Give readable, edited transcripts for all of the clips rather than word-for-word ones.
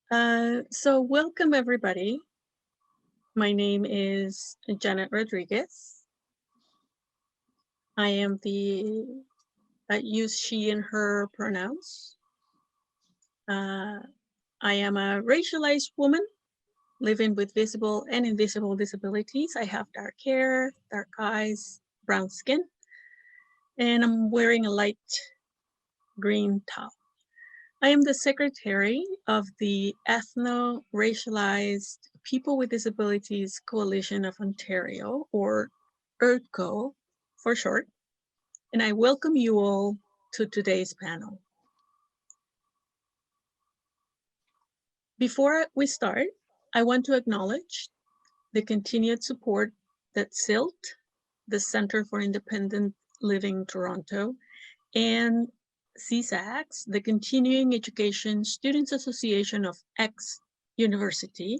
So welcome everybody. My name is Janet Rodriguez. I am use she and her pronouns. I am a racialized woman living with visible and invisible disabilities. I have dark hair, dark eyes, brown skin, and I'm wearing a light green top. I am the secretary of the Ethno-Racialized People with Disabilities Coalition of Ontario, or ERDCO for short, and I welcome you all to today's panel. Before we start, I want to acknowledge the continued support that CILT, the Center for Independent Living Toronto, and CSACS, the Continuing Education Students Association of X University,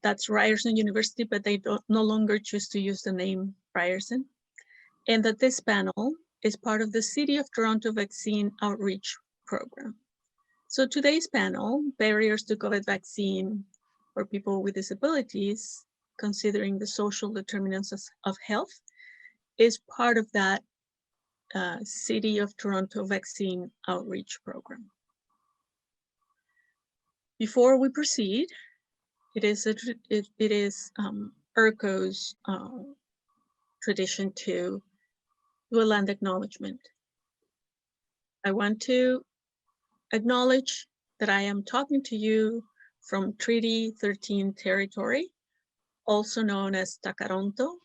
that's Ryerson University, but they no longer choose to use the name Ryerson, and that this panel is part of the City of Toronto Vaccine Outreach Program. So today's panel, Barriers to COVID Vaccine for People with Disabilities, Considering the Social Determinants of Health, is part of that City of Toronto Vaccine Outreach Program. Before we proceed, it is ERDCO's tradition to do a land acknowledgement. I want to acknowledge that I am talking to you from Treaty 13 territory, also known as Takaronto,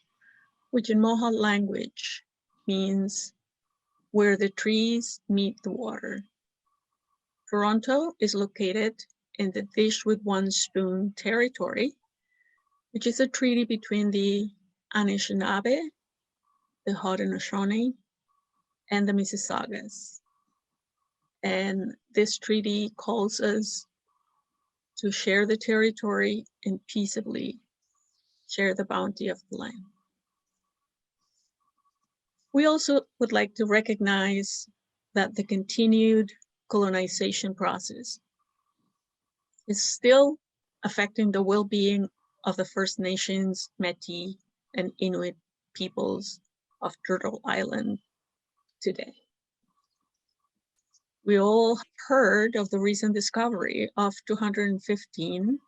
which in Mohawk language means where the trees meet the water. Toronto is located in the Dish with One Spoon territory, which is a treaty between the Anishinaabe, the Haudenosaunee, and the Mississaugas. And this treaty calls us to share the territory and peaceably share the bounty of the land. We also would like to recognize that the continued colonization process is still affecting the well-being of the First Nations, Métis, and Inuit peoples of Turtle Island today. We all heard of the recent discovery of 215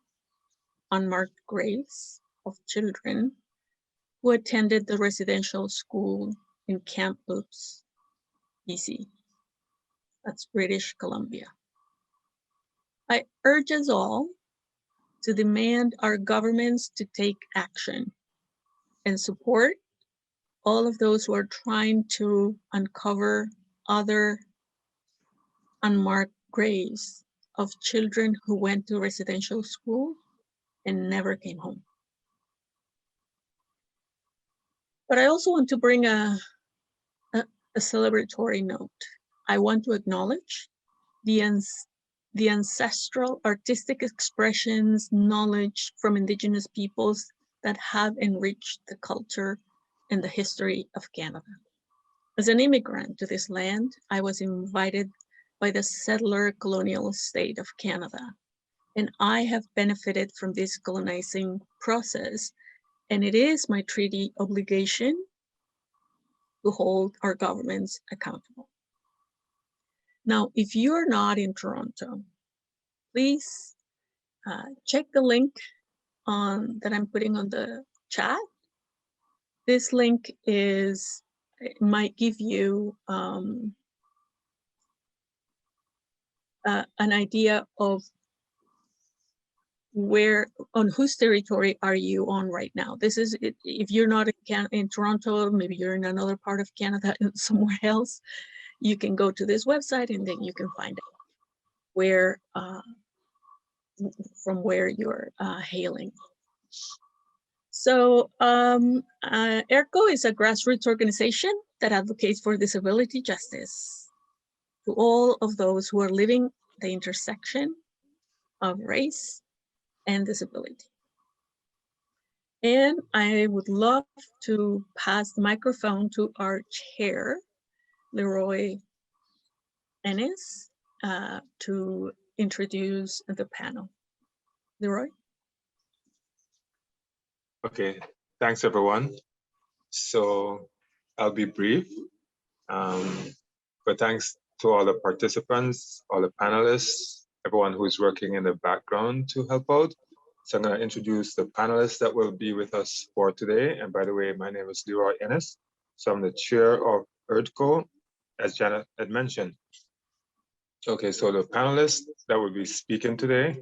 unmarked graves of children who attended the residential school in Kamloops, BC. That's British Columbia. I urge us all to demand our governments to take action and support all of those who are trying to uncover other unmarked graves of children who went to residential school and never came home. But I also want to bring a celebratory note. I want to acknowledge the ancestral artistic expressions, knowledge from Indigenous peoples that have enriched the culture and the history of Canada. As an immigrant to this land, I was invited by the settler colonial state of Canada, and I have benefited from this colonizing process, and it is my treaty obligation to hold our governments accountable. Now, if you're not in Toronto, please check the link that I'm putting on the chat. This link might give you an idea of on whose territory are you on right now. This is, if you're not in Toronto, maybe you're in another part of Canada and somewhere else, you can go to this website and then you can find out where, from where you're hailing. So ERDCO is a grassroots organization that advocates for disability justice to all of those who are living the intersection of race and disability. And I would love to pass the microphone to our chair, Leroy Ennis, to introduce the panel. Leroy? Okay, thanks everyone. So I'll be brief, but thanks to all the participants, all the panelists, everyone who's working in the background to help out. So I'm going to introduce the panelists that will be with us for today. And by the way, my name is Leroy Ennis. So I'm the chair of ERDCO, as Janet had mentioned. Okay, so the panelists that will be speaking today.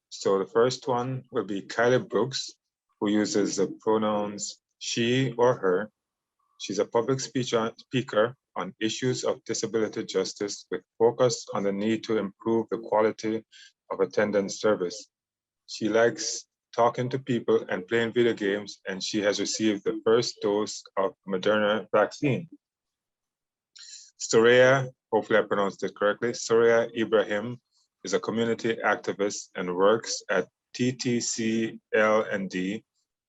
So the first one will be Kylie Brooks, who uses the pronouns she or her. She's a public speaker on issues of disability justice with focus on the need to improve the quality of attendance service. She likes talking to people and playing video games, and she has received the first dose of Moderna vaccine. Soraya, hopefully I pronounced it correctly, Soraya Ibrahim is a community activist and works at TTCL&D,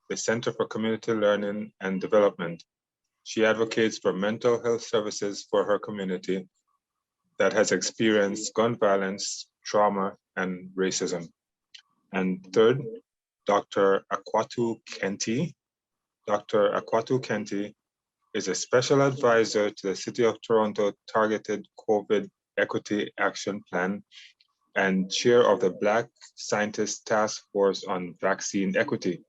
the Center for Community Learning and Development. She advocates for mental health services for her community that has experienced gun violence, trauma, and racism. And third, Dr. Akuato Kenti. Dr. Akuato Kenti is a special advisor to the City of Toronto Targeted COVID Equity Action Plan and chair of the Black Scientist Task Force on Vaccine Equity.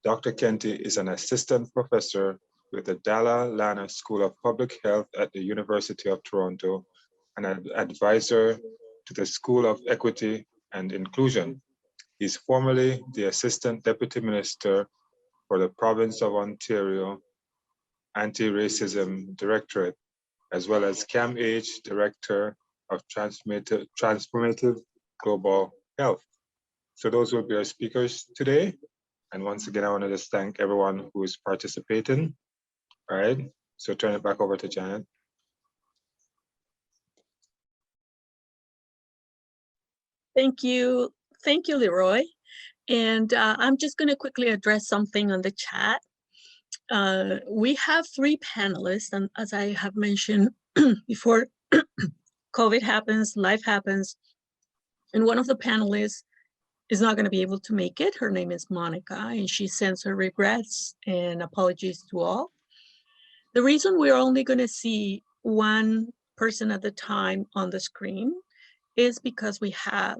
Dr. Kenti is an assistant professor with the Dalla Lana School of Public Health at the University of Toronto and an advisor to the School of Equity and Inclusion. He's formerly the Assistant Deputy Minister for the Province of Ontario Anti-Racism Directorate, as well as CAMH Director of Transformative Global Health. So those will be our speakers today. And once again, I want to just thank everyone who is participating. All right, so turn it back over to Janet. Thank you, Leroy. And I'm just going to quickly address something on the chat. We have 3 panelists, and as I have mentioned before, COVID happens, life happens, and one of the panelists is not going to be able to make it. Her name is Monica, and she sends her regrets and apologies to all. The reason we're only going to see one person at a time on the screen is because we have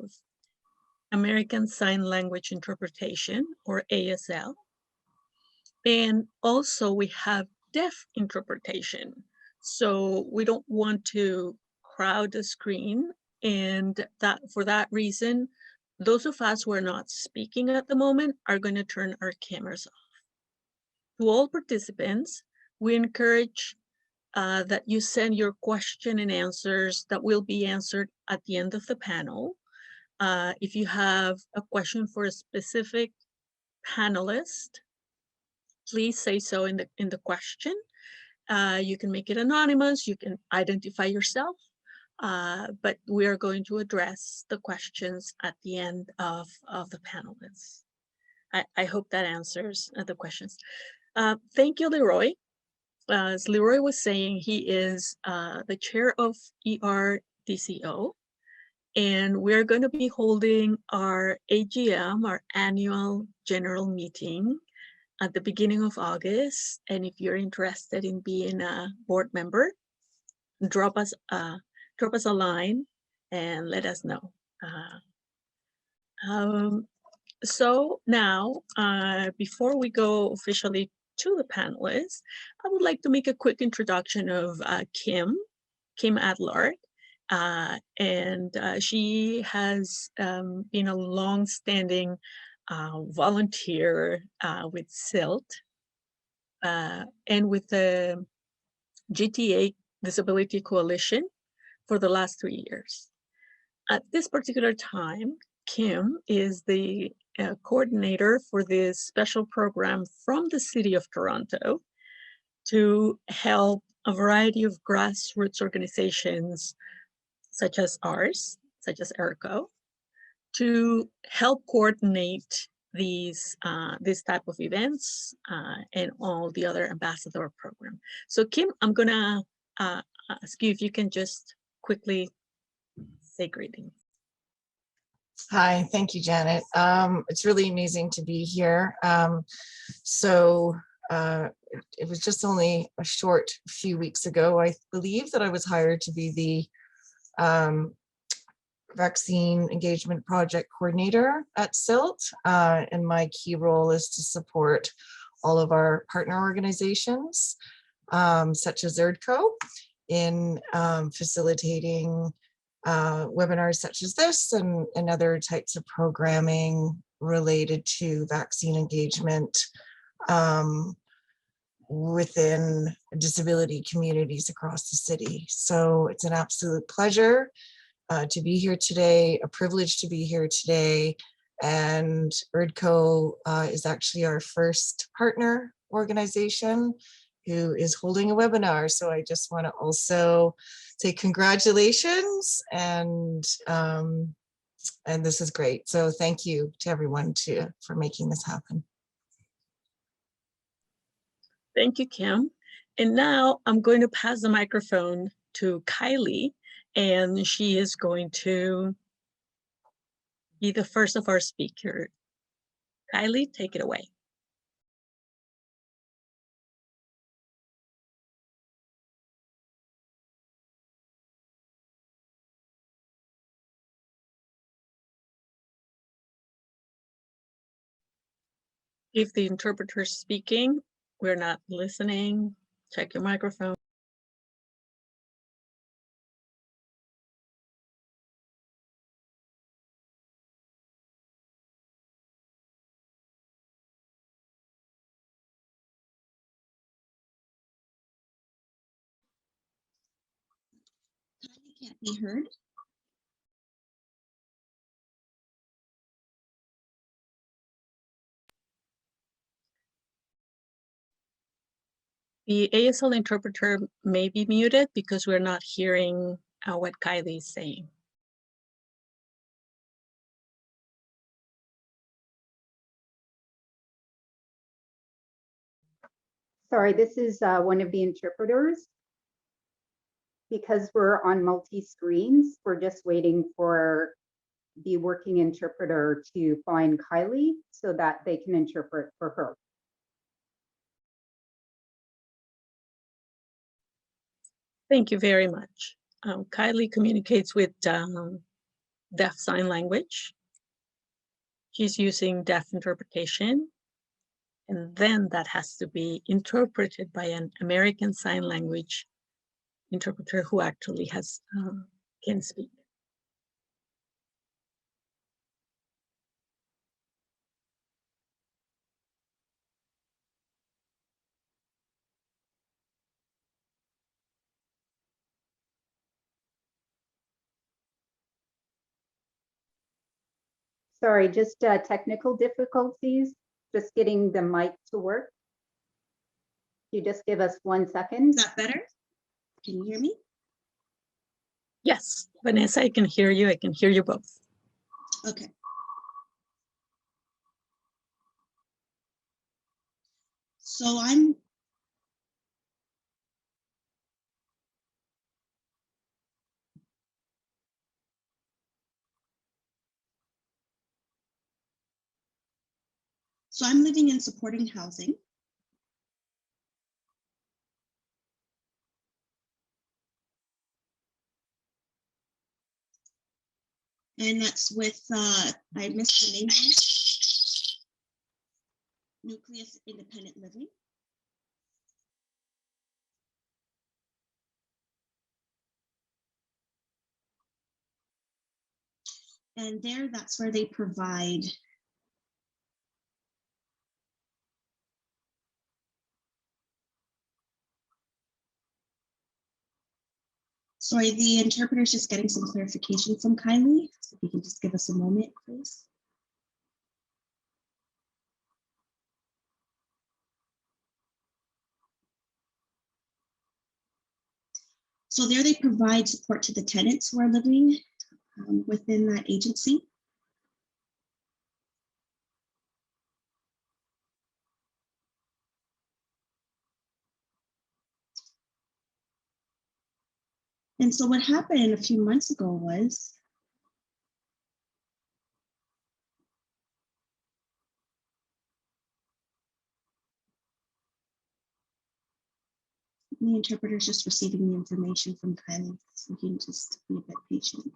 American Sign Language Interpretation, or ASL, and also we have deaf interpretation. So we don't want to crowd the screen, and for that reason, those of us who are not speaking at the moment are going to turn our cameras off. To all participants, we encourage that you send your question and answers that will be answered at the end of the panel. If you have a question for a specific panelist, please say so in the question. You can make it anonymous, you can identify yourself, but we are going to address the questions at the end of the panelists. I hope that answers the questions. Thank you, Leroy. As Leroy was saying, he is the chair of ERDCO, and we're going to be holding our AGM, our annual general meeting, at the beginning of August. And if you're interested in being a board member, drop us a line and let us know. So now, before we go officially to the panelists, I would like to make a quick introduction of Kim Adlard. And she has been a long-standing volunteer with SILT and with the GTA Disability Coalition for the last 3 years. At this particular time, Kim is the coordinator for this special program from the City of Toronto to help a variety of grassroots organizations such as ours, such as ERDCO, to help coordinate these this type of events and all the other ambassador program. So Kim, I'm gonna ask you if you can just quickly say greetings. Hi, thank you, Janet. It's really amazing to be here. It was just only a short few weeks ago, I believe, that I was hired to be the vaccine engagement project coordinator at SILT. And my key role is to support all of our partner organizations, such as ERDCO, in facilitating webinars such as this and other types of programming related to vaccine engagement within disability communities across the city. So it's an absolute pleasure to be here today, a privilege to be here today. And ERDCO is actually our first partner organization who is holding a webinar. So I just want to also say congratulations, and this is great. So thank you to everyone for making this happen. Thank you, Kim. And now I'm going to pass the microphone to Kylie, and she is going to be the first of our speakers. Kylie, take it away. If the interpreter is speaking, we're not listening. Check your microphone. Kylie can't be heard. The ASL interpreter may be muted because we're not hearing what Kylie is saying. Sorry, this is one of the interpreters. Because we're on multi-screens, we're just waiting for the working interpreter to find Kylie so that they can interpret for her. Thank you very much. Kylie communicates with deaf sign language. She's using deaf interpretation, and then that has to be interpreted by an American Sign Language interpreter who actually can speak. Sorry, just technical difficulties, just getting the mic to work. You just give us 1 second. Is that better? Can you hear me? Yes, Vanessa, I can hear you. I can hear you both. Okay. So I'm living in supporting housing. And that's with, I missed the name, Nucleus Independent Living. And there, that's where they provide sorry, the interpreter's just getting some clarification from Kylie. So if you can just give us a moment, please. So there they provide support to the tenants who are living within that agency. And so what happened a few months ago was The interpreter is just receiving the information from Kylie, so you can just be a bit patient.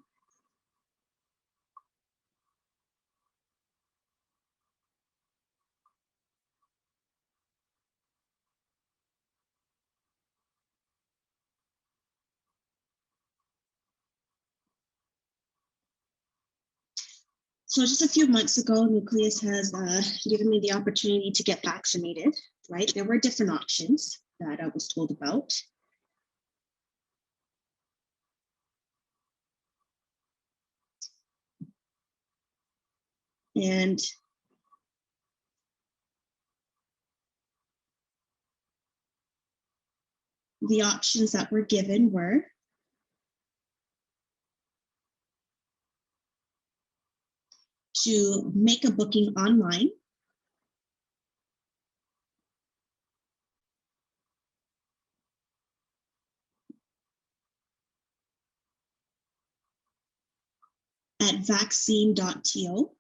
So just a few months ago, Nucleus has given me the opportunity to get vaccinated, right? There were different options that I was told about. And the options that were given were to make a booking online, at vaccine.to.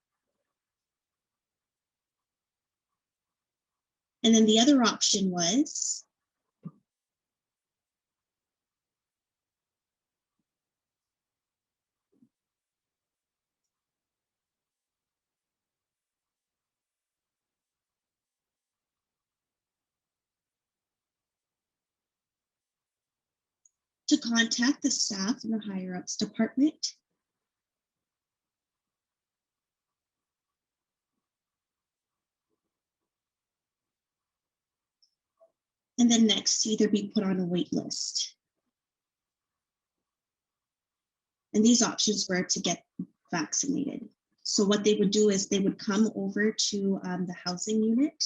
And then the other option was to contact the staff in the higher ups department and then next to either be put on a wait list. And these options were to get vaccinated. So what they would do is they would come over to the housing unit.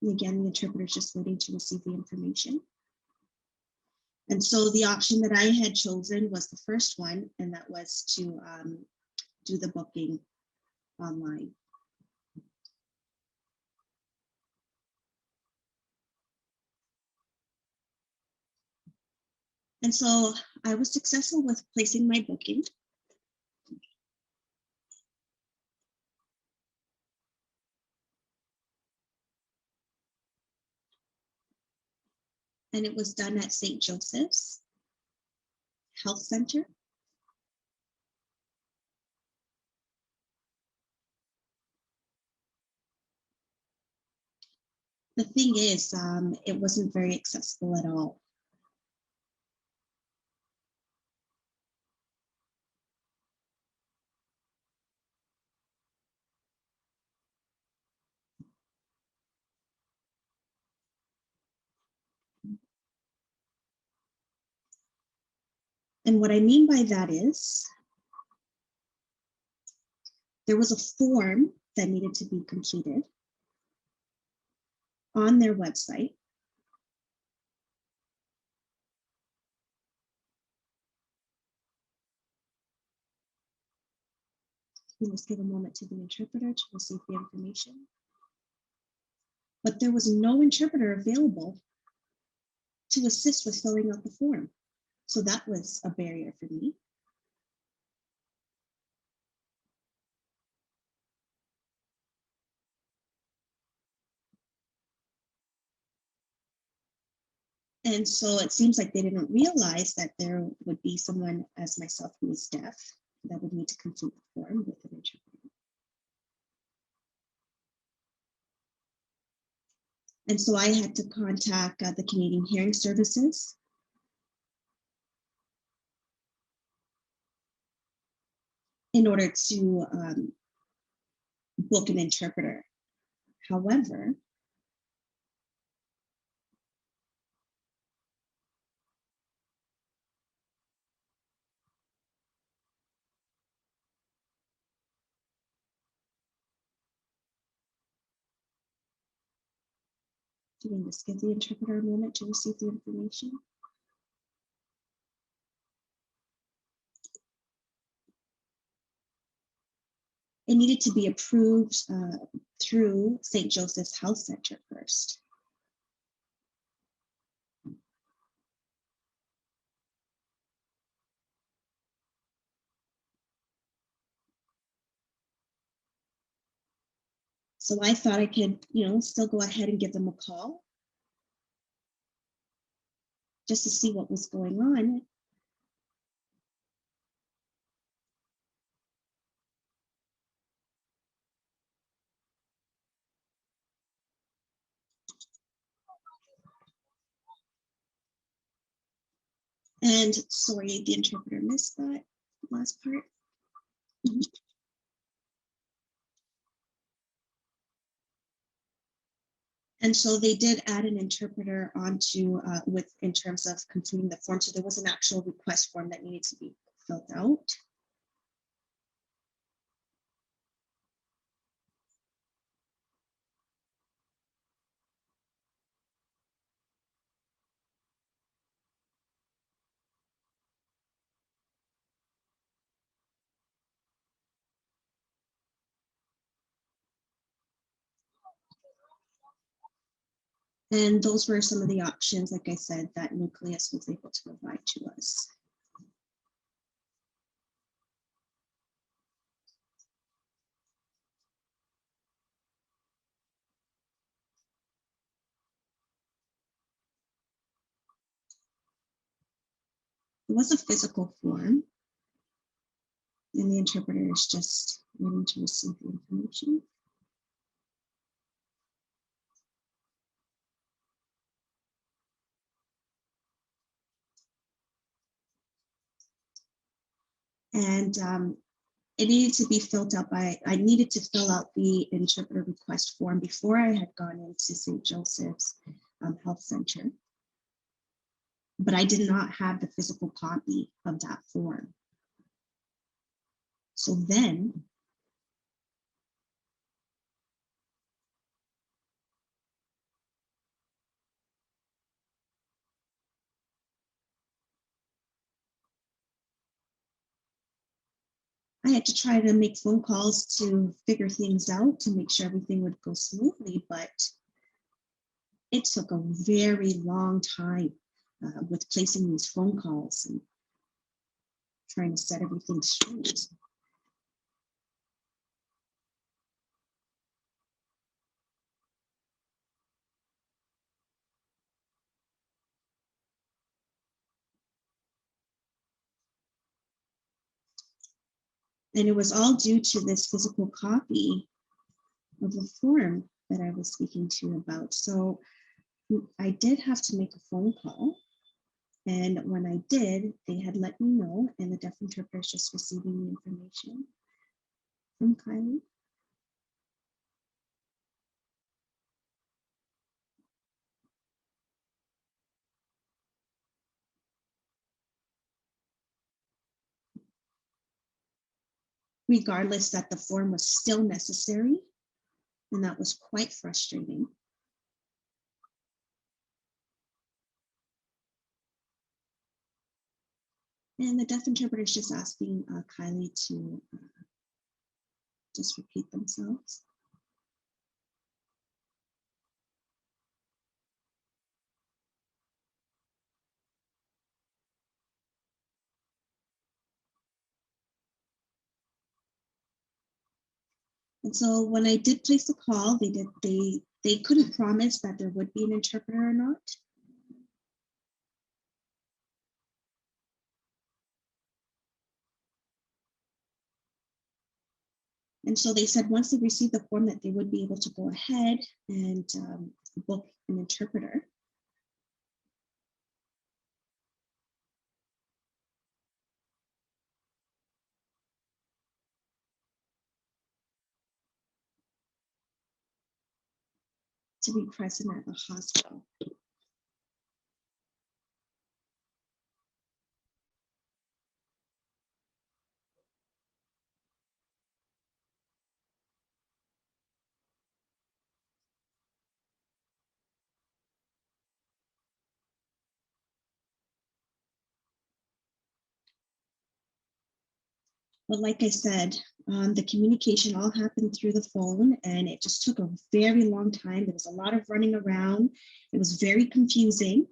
And again, the interpreter is just waiting to receive the information. And so the option that I had chosen was the first one, and that was to do the booking online. And so I was successful with placing my booking. And it was done at St. Joseph's Health Center. The thing is, it wasn't very accessible at all. And what I mean by that is, there was a form that needed to be completed on their website. Let's give a moment to the interpreter to receive the information. But there was no interpreter available to assist with filling out the form. So that was a barrier for me. And so it seems like they didn't realize that there would be someone as myself who is deaf that would need to complete the form with an interpreter. And so I had to contact the Canadian Hearing Services in order to book an interpreter. However, do we just give the interpreter a moment to receive the information? It needed to be approved through St. Joseph's Health Center first. So I thought I could, still go ahead and give them a call just to see what was going on. And sorry, the interpreter missed that last part. Mhm. And so they did add an interpreter onto in terms of completing the form. So there was an actual request form that needed to be filled out. And those were some of the options, like I said, that Nucleus was able to provide to us. It was a physical form, and the interpreter is just waiting to receive the information. And it needed to be filled out by, I needed to fill out the interpreter request form before I had gone into St. Joseph's Health Center. But I did not have the physical copy of that form. So then I had to try to make phone calls to figure things out to make sure everything would go smoothly, but it took a very long time with placing these phone calls and trying to set everything straight. And it was all due to this physical copy of the form that I was speaking to you about. So I did have to make a phone call. And when I did, they had let me know, and the deaf interpreter is just receiving the information from Kylie. Regardless that the form was still necessary, and that was quite frustrating. And the deaf interpreter is just asking Kylie to just repeat themselves. And so when I did place the call, they couldn't promise that there would be an interpreter or not. And so they said once they received the form that they would be able to go ahead and book an interpreter. To be present at the hospital. But like I said, the communication all happened through the phone, and it just took a very long time. There was a lot of running around. It was very confusing.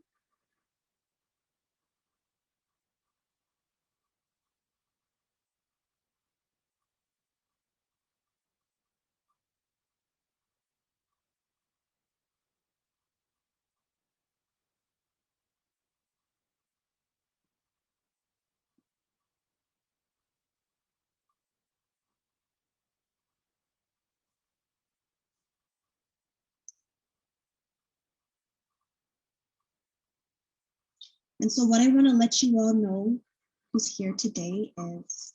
And so what I want to let you all know who's here today is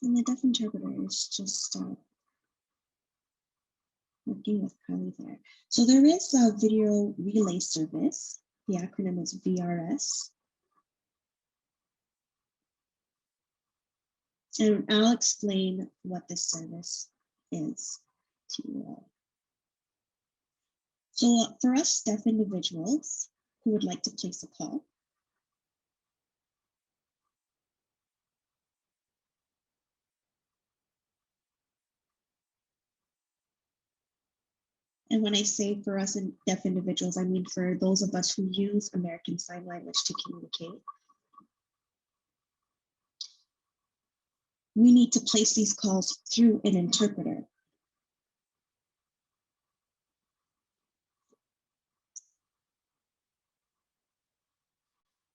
and the deaf interpreter is just working with Kylie there. So there is a video relay service. The acronym is VRS. And I'll explain what this service is to you all. So for us deaf individuals who would like to place a call, and when I say for us and deaf individuals, I mean for those of us who use American Sign Language to communicate, we need to place these calls through an interpreter.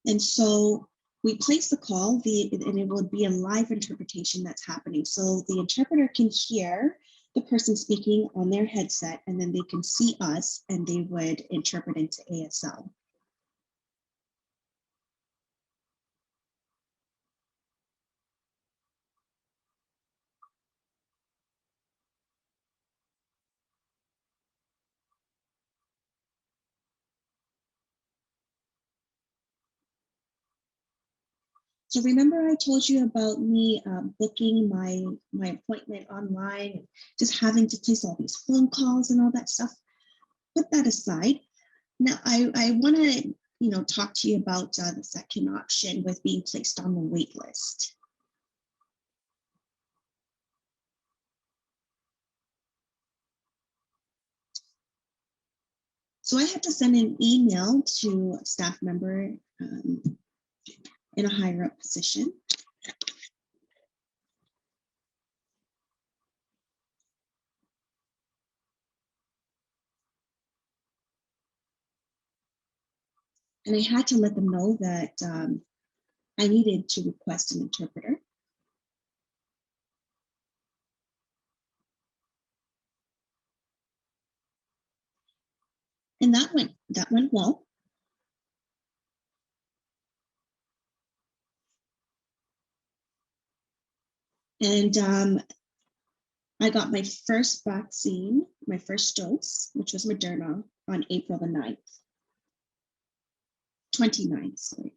And so we place the call, and it would be a live interpretation that's happening. So the interpreter can hear the person speaking on their headset, and then they can see us and they would interpret into ASL. So remember I told you about me booking my appointment online, just having to place all these phone calls and all that stuff. Put that aside. Now I want to talk to you about the second option with being placed on the wait list. So I had to send an email to a staff member in a higher up position. And I had to let them know that I needed to request an interpreter. And that went well. And I got my first vaccine, my first dose, which was Moderna, on April the 9th. 29th, sorry.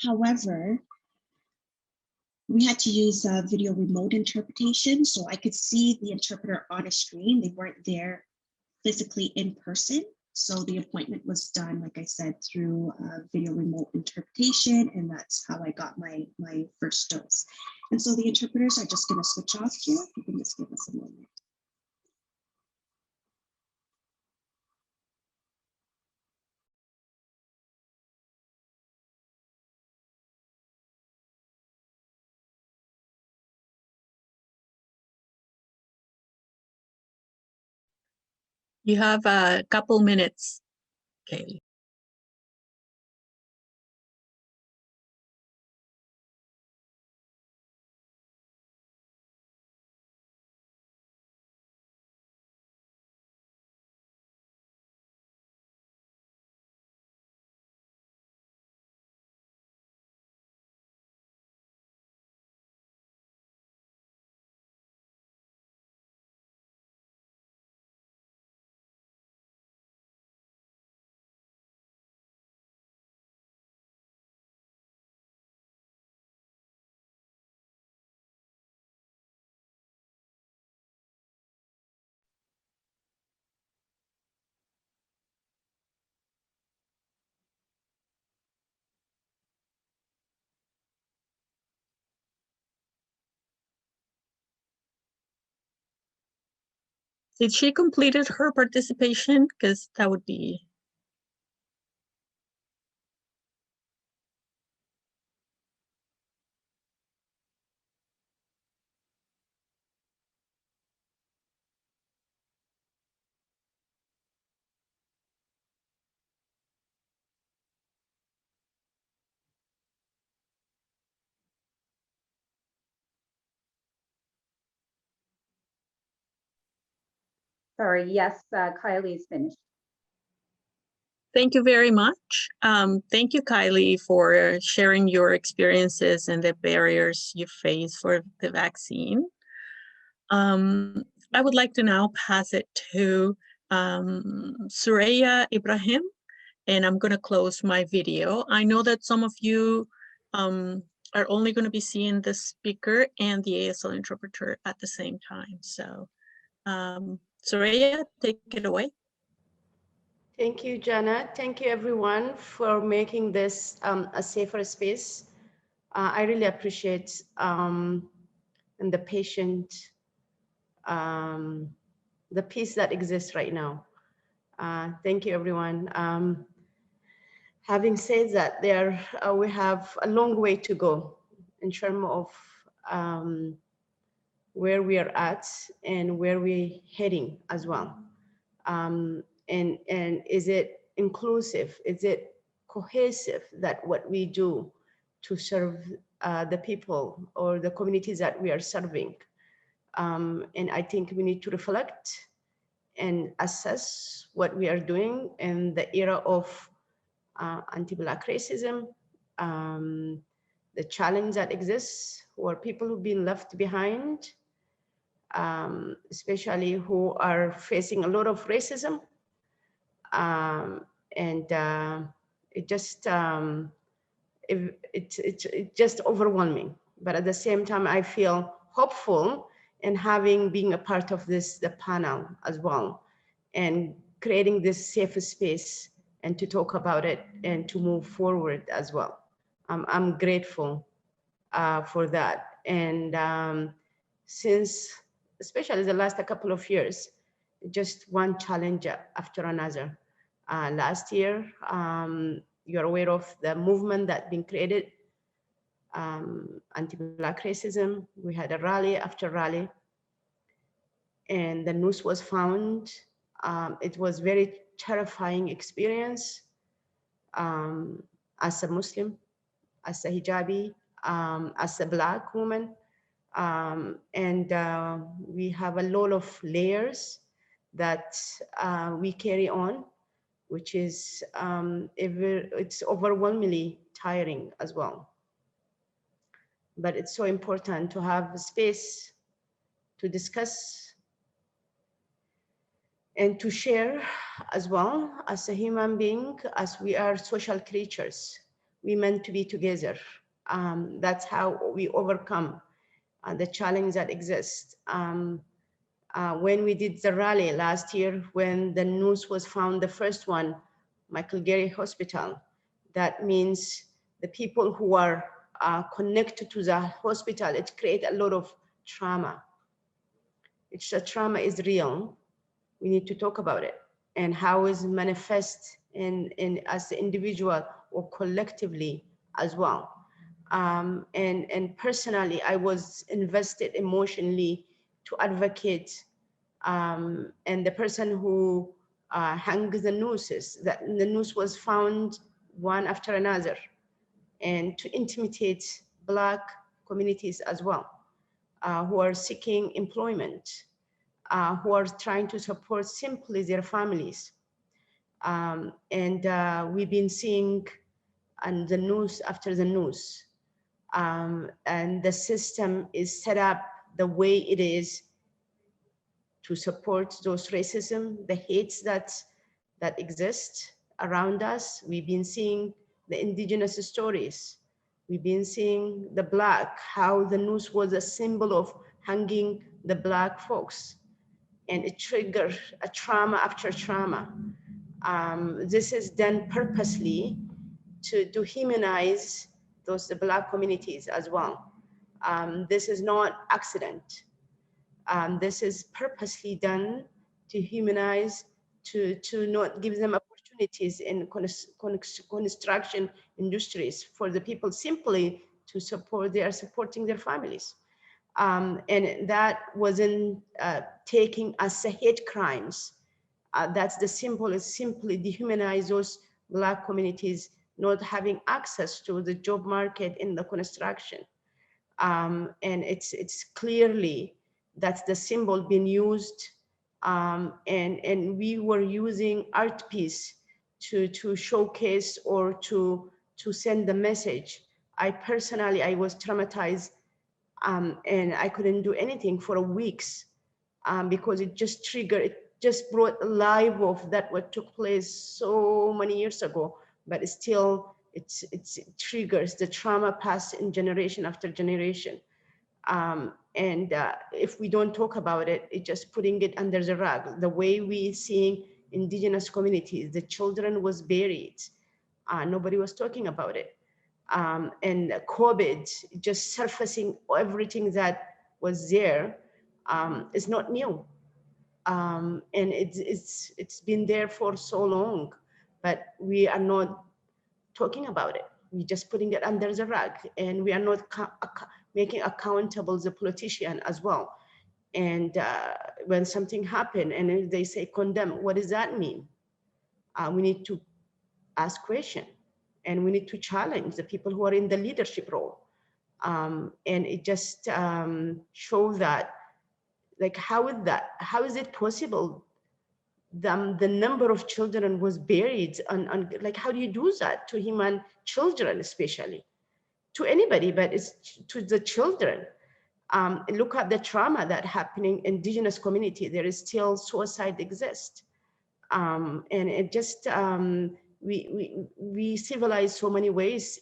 However, we had to use video remote interpretation, so I could see the interpreter on a screen. They weren't there physically in person. So the appointment was done, like I said, through video remote interpretation, and that's how I got my first dose. And so the interpreters are just going to switch off here. You can just give us a moment. You have a couple minutes, Kaylee. Did she completed her participation? Because that would be. Sorry, yes, Kylie's finished. Thank you very much. Thank you, Kylie, for sharing your experiences and the barriers you face for the vaccine. I would like to now pass it to Suraya Ibrahim, and I'm going to close my video. I know that some of you are only going to be seeing the speaker and the ASL interpreter at the same time. So Suraya, take it away. Thank you, Jana. Thank you, everyone, for making this a safer space. I really appreciate and the patient, the peace that exists right now. Thank you, everyone. Having said that, we have a long way to go in terms of where we are at and where we're heading as well. And is it inclusive? Is it cohesive that what we do to serve the people or the communities that we are serving? And I think we need to reflect and assess what we are doing in the era of anti-Black racism, the challenge that exists where people who've been left behind, especially who are facing a lot of racism. It's just overwhelming. But at the same time, I feel hopeful in being a part of the panel as well, and creating this safe space and to talk about it and to move forward as well. I'm grateful for that. And since, especially the last couple of years, just one challenge after another. Last year, you're aware of the movement that's been created, anti-Black racism. We had a rally after rally, and the news was found. It was very terrifying experience as a Muslim, as a hijabi, as a Black woman. We have a lot of layers that we carry on, which is it's overwhelmingly tiring as well. But it's so important to have space to discuss and to share as well. As a human being, as we are social creatures, we meant to be together. That's how we overcome the challenge that exists. When we did the rally last year, when the news was found, the first one, Michael Gary Hospital, that means the people who are connected to the hospital, it creates a lot of trauma. The trauma is real. We need to talk about it and how is manifest in as an individual or collectively as well. And personally, I was invested emotionally to advocate, and the person who hung the nooses, that the noose was found one after another, and to intimidate Black communities as well, who are seeking employment, who are trying to support simply their families. We've been seeing and the news after the news. And the system is set up the way it is to support those racism, the hates that exist around us. We've been seeing the indigenous stories. We've been seeing the Black, how the news was a symbol of hanging the Black folks. And it triggered a trauma after trauma. This is done purposely to dehumanize the Black communities as well. This is not accident. This is purposely done dehumanize, to not give them opportunities in construction industries for the people simply to support, they are supporting their families. And that wasn't taking as a hate crimes. That's the simple, is simply dehumanize those Black communities not having access to the job market in the construction. And it's clearly, that's the symbol being used. And we were using art piece to showcase or to send the message. I personally, I was traumatized, and I couldn't do anything for weeks because it just triggered, it just brought alive of that what took place so many years ago, but still it triggers the trauma passed in generation after generation. And if we don't talk about it, it's just putting it under the rug. The way we seeing indigenous communities, the children was buried. Nobody was talking about it. And COVID just surfacing everything that was there is not new. And it's been there for so long, but we are not talking about it. We're just putting it under the rug, and we are not making accountable the politician as well. And when something happened and they say condemn, what does that mean? We need to ask questions, and we need to challenge the people who are in the leadership role. And it just shows that, like, how is it possible? The number of children was buried on like, how do you do that to human children, especially to anybody, but it's to the children. Look at the trauma that happening in indigenous community. There is still suicide exists. And it just, we civilize so many ways,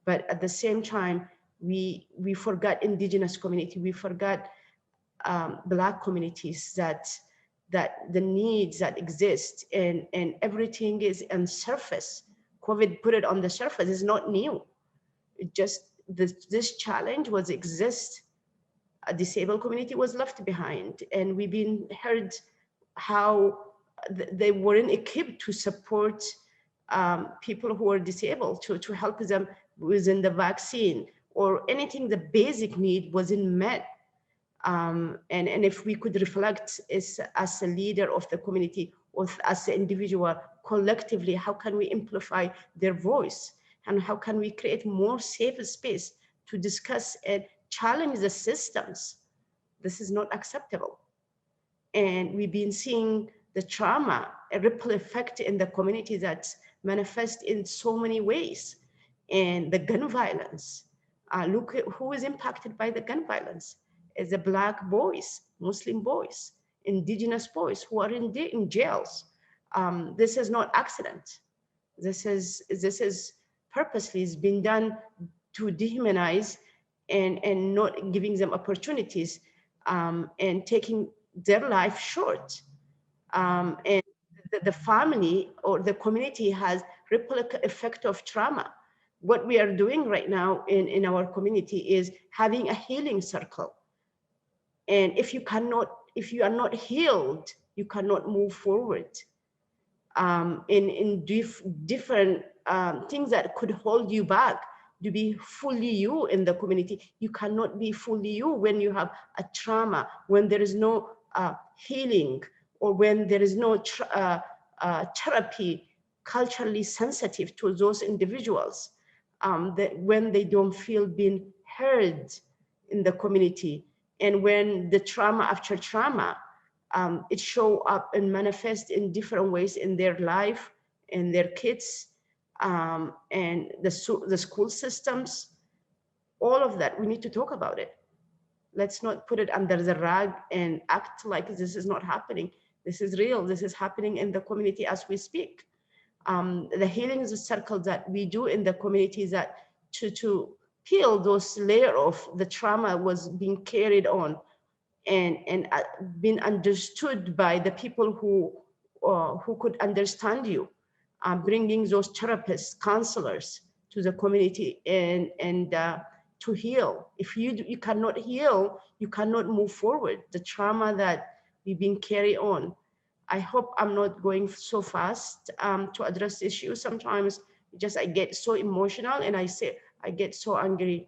but at the same time, we forgot indigenous community. We forgot Black communities, that the needs that exist, and everything is on surface. COVID put it on the surface. It's not new. It just, this challenge was exist. A disabled community was left behind, and we've been heard how they weren't equipped to support people who are disabled, to help them within the vaccine or anything. The basic need wasn't met. And if we could reflect as a leader of the community, or as an individual, collectively, how can we amplify their voice? And how can we create more safe space to discuss and challenge the systems? This is not acceptable. And we've been seeing the trauma, a ripple effect in the community that manifests in so many ways. And the gun violence, look at who is impacted by the gun violence. Is the Black boys, Muslim boys, indigenous boys who are in jails. This is not accident. This is purposely, it's been done to dehumanize and not giving them opportunities, and taking their life short. And the family or the community has ripple effect of trauma. What we are doing right now in our community is having a healing circle. And if you are not healed, you cannot move forward. In different things that could hold you back to be fully you in the community. You cannot be fully you when you have a trauma, when there is no healing, or when there is no therapy culturally sensitive to those individuals, when they don't feel being heard in the community. And when the trauma after trauma, it show up and manifest in different ways in their life, in their kids, and the school systems, all of that, we need to talk about it. Let's not put it under the rug and act like this is not happening. This is real. This is happening in the community as we speak. The healing circle that we do in the community is that to heal those layers of the trauma was being carried on and been understood by the people who could understand you, bringing those therapists, counselors to the community and to heal. If you cannot heal, you cannot move forward. The trauma that we've been carry on. I hope I'm not going so fast to address issues. Sometimes I get so emotional and I get so angry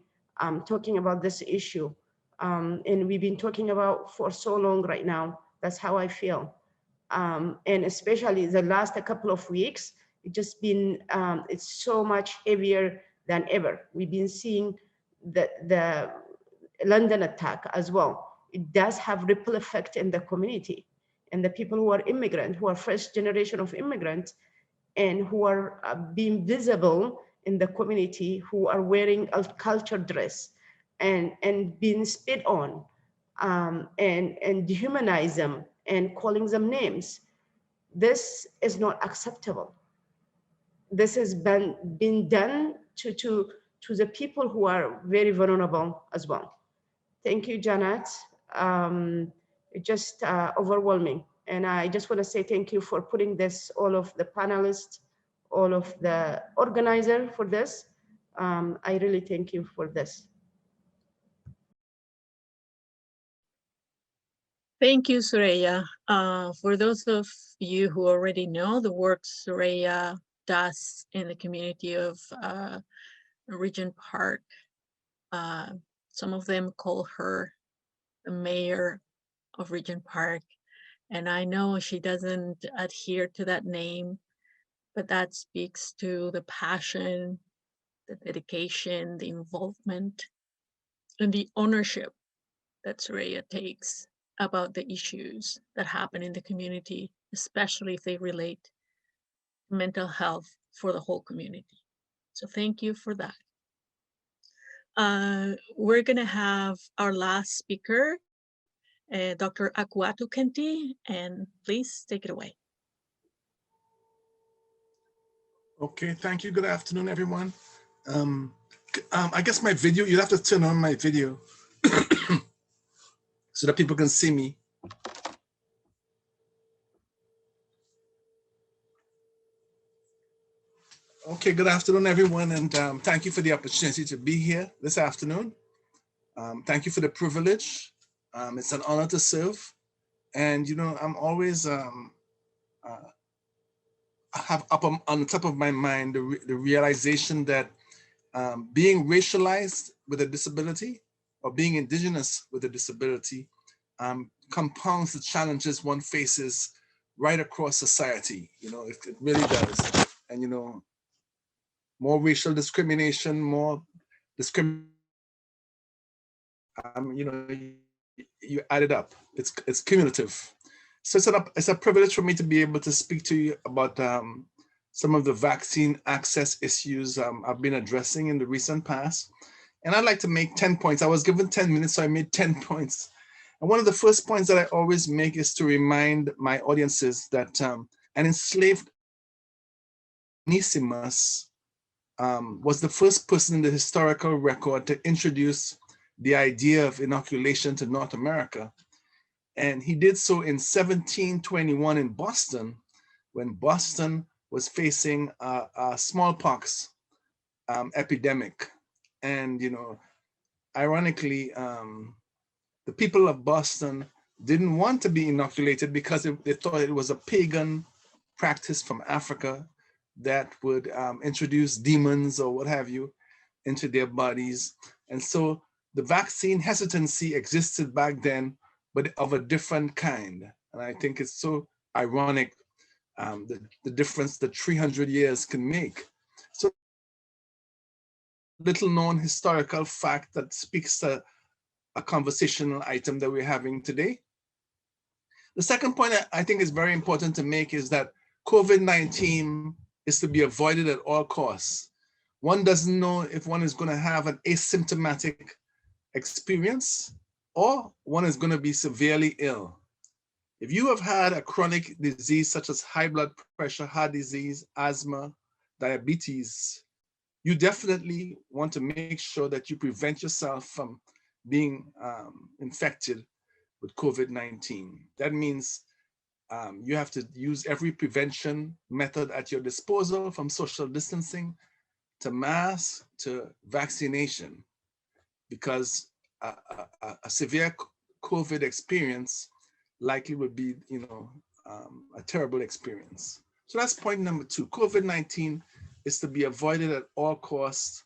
talking about this issue. And we've been talking about for so long right now. That's how I feel. And especially the last couple of weeks, it's so much heavier than ever. We've been seeing the London attack as well. It does have ripple effect in the community, and the people who are immigrant, who are first generation of immigrants, and who are being visible in the community, who are wearing a cultured dress and being spit on and dehumanize them and calling them names. This is not acceptable. This has been done to the people who are very vulnerable as well. Thank you, Janet. It's just overwhelming. And I just want to say thank you for putting this, all of the panelists, all of the organizer for this. I really thank you for this. Thank you, Soraya. For those of you who already know the work Soraya does in the community of Regent Park, some of them call her the mayor of Regent Park. And I know she doesn't adhere to that name, but that speaks to the passion, the dedication, the involvement, and the ownership that Soraya takes about the issues that happen in the community, especially if they relate to mental health for the whole community. So thank you for that. We're gonna have our last speaker, Dr. Akuato Kenti, and please take it away. Okay, thank you. Good afternoon, everyone. I guess my video, you'll have to turn on my video so that people can see me. Okay, good afternoon, everyone, and thank you for the opportunity to be here this afternoon. Thank you for the privilege. It's an honor to serve. And, you know, I'm always have up on the top of my mind the realization that being racialized with a disability or being indigenous with a disability compounds the challenges one faces right across society. You know, it really does. And, you know, more racial discrimination, more discrimination, you know, you add it up. It's cumulative. So it's a privilege for me to be able to speak to you about some of the vaccine access issues I've been addressing in the recent past. And I'd like to make 10 points. I was given 10 minutes, so I made 10 points. And one of the first points that I always make is to remind my audiences that an enslaved Onesimus was the first person in the historical record to introduce the idea of inoculation to North America. And he did so in 1721 in Boston, when Boston was facing a smallpox epidemic. And, you know, ironically, the people of Boston didn't want to be inoculated because they thought it was a pagan practice from Africa that would introduce demons or what have you into their bodies. And so the vaccine hesitancy existed back then, but of a different kind. And I think it's so ironic the difference that 300 years can make. So little known historical fact that speaks to a conversational item that we're having today. The second point I think is very important to make is that COVID-19 is to be avoided at all costs. One doesn't know if one is going to have an asymptomatic experience or one is going to be severely ill. If you have had a chronic disease such as high blood pressure, heart disease, asthma, diabetes, you definitely want to make sure that you prevent yourself from being infected with COVID-19. That means you have to use every prevention method at your disposal, from social distancing to mask to vaccination, because a severe COVID experience likely would be, a terrible experience. So that's point number 2. COVID-19 is to be avoided at all costs.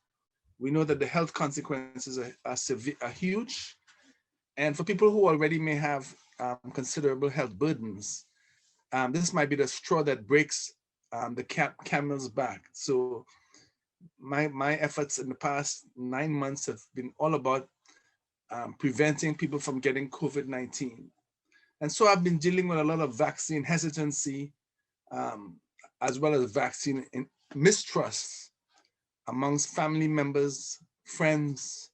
We know that the health consequences are huge. And for people who already may have considerable health burdens, this might be the straw that breaks the camel's back. So my efforts in the past 9 months have been all about preventing people from getting COVID-19. And so I've been dealing with a lot of vaccine hesitancy, as well as vaccine mistrust amongst family members, friends,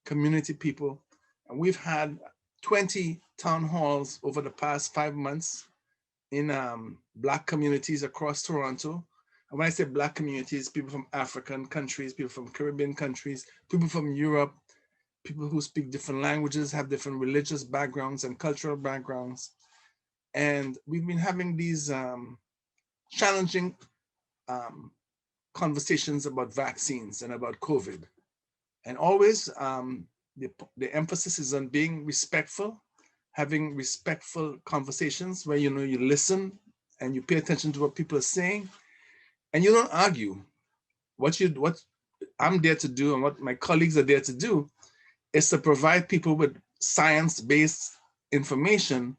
community people. And we've had 20 town halls over the past 5 months in Black communities across Toronto. And when I say Black communities, people from African countries, people from Caribbean countries, people from Europe, people who speak different languages, have different religious backgrounds and cultural backgrounds. And we've been having these challenging conversations about vaccines and about COVID. And always the emphasis is on being respectful, having respectful conversations where you listen and you pay attention to what people are saying, and you don't argue. What I'm there to do and what my colleagues are there to do is to provide people with science-based information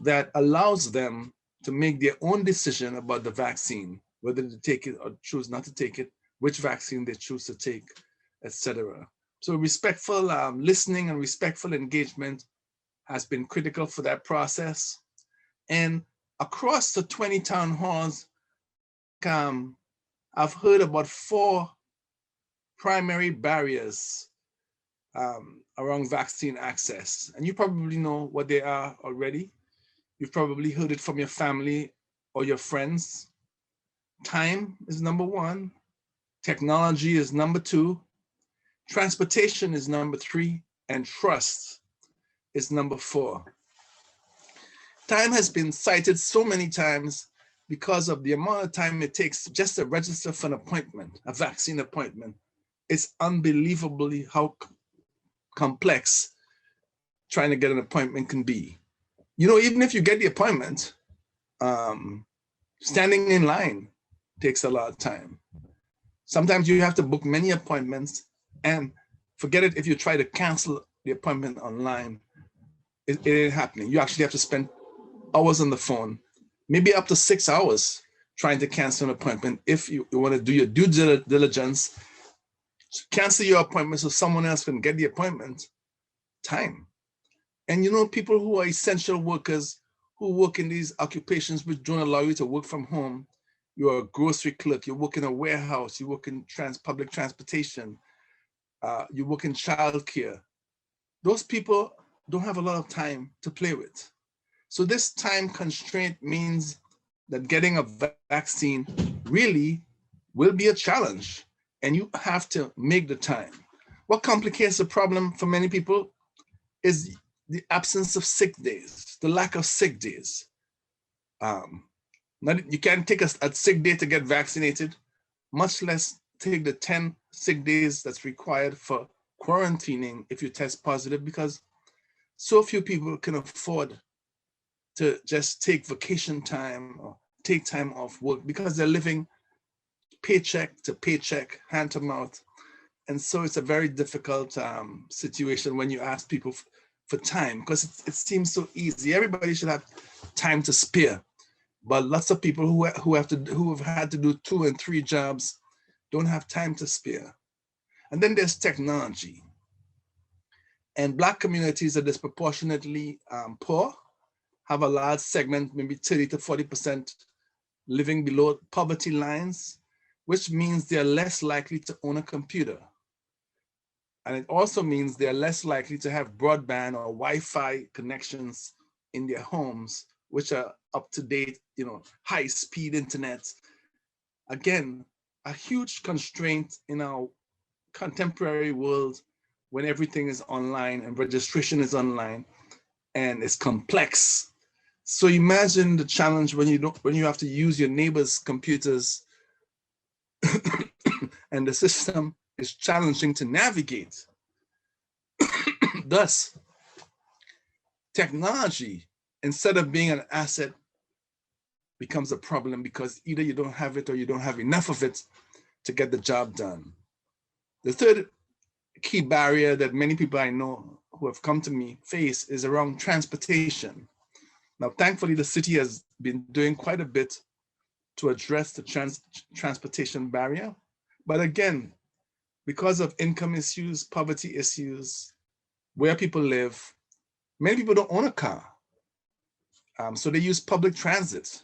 that allows them to make their own decision about the vaccine, whether to take it or choose not to take it, which vaccine they choose to take, etc. So respectful listening and respectful engagement has been critical for that process. And across the 20 town halls, I've heard about 4 primary barriers around vaccine access. And you probably know what they are already. You've probably heard it from your family or your friends. Time is number 1. Technology is number 2. Transportation is number 3. And trust is number 4. Time has been cited so many times because of the amount of time it takes just to register for an appointment, a vaccine appointment. It's unbelievably how complex trying to get an appointment can be. Even if you get the appointment, standing in line takes a lot of time. Sometimes you have to book many appointments, and forget it if you try to cancel the appointment online, it ain't happening. You actually have to spend hours on the phone, maybe up to 6 hours trying to cancel an appointment. If you want to do your due diligence, cancel your appointment so someone else can get the appointment. Time. And people who are essential workers who work in these occupations which don't allow you to work from home. You're a grocery clerk, you work in a warehouse, you work in public transportation, you work in childcare. Those people don't have a lot of time to play with. So this time constraint means that getting a vaccine really will be a challenge, and you have to make the time. What complicates the problem for many people is the absence of sick days, the lack of sick days. You can't take a sick day to get vaccinated, much less take the 10 sick days that's required for quarantining if you test positive, because so few people can afford to just take vacation time or take time off work because they're living paycheck to paycheck, hand to mouth. And so it's a very difficult situation when you ask people for time, because it seems so easy. Everybody should have time to spare, but lots of people who have had to do 2 and 3 jobs don't have time to spare. And then there's technology. And Black communities are disproportionately poor, have a large segment, maybe 30 to 40% living below poverty lines, which means they're less likely to own a computer. And it also means they're less likely to have broadband or Wi-Fi connections in their homes, which are up to date, high-speed internet. Again, a huge constraint in our contemporary world when everything is online and registration is online and it's complex. So imagine the challenge when you have to use your neighbor's computers and the system is challenging to navigate. Thus, technology instead of being an asset, becomes a problem because either you don't have it or you don't have enough of it to get the job done. The third key barrier that many people I know who have come to me face is around transportation. Now, thankfully, the city has been doing quite a bit to address the transportation barrier. But again, because of income issues, poverty issues, where people live, many people don't own a car. So they use public transit.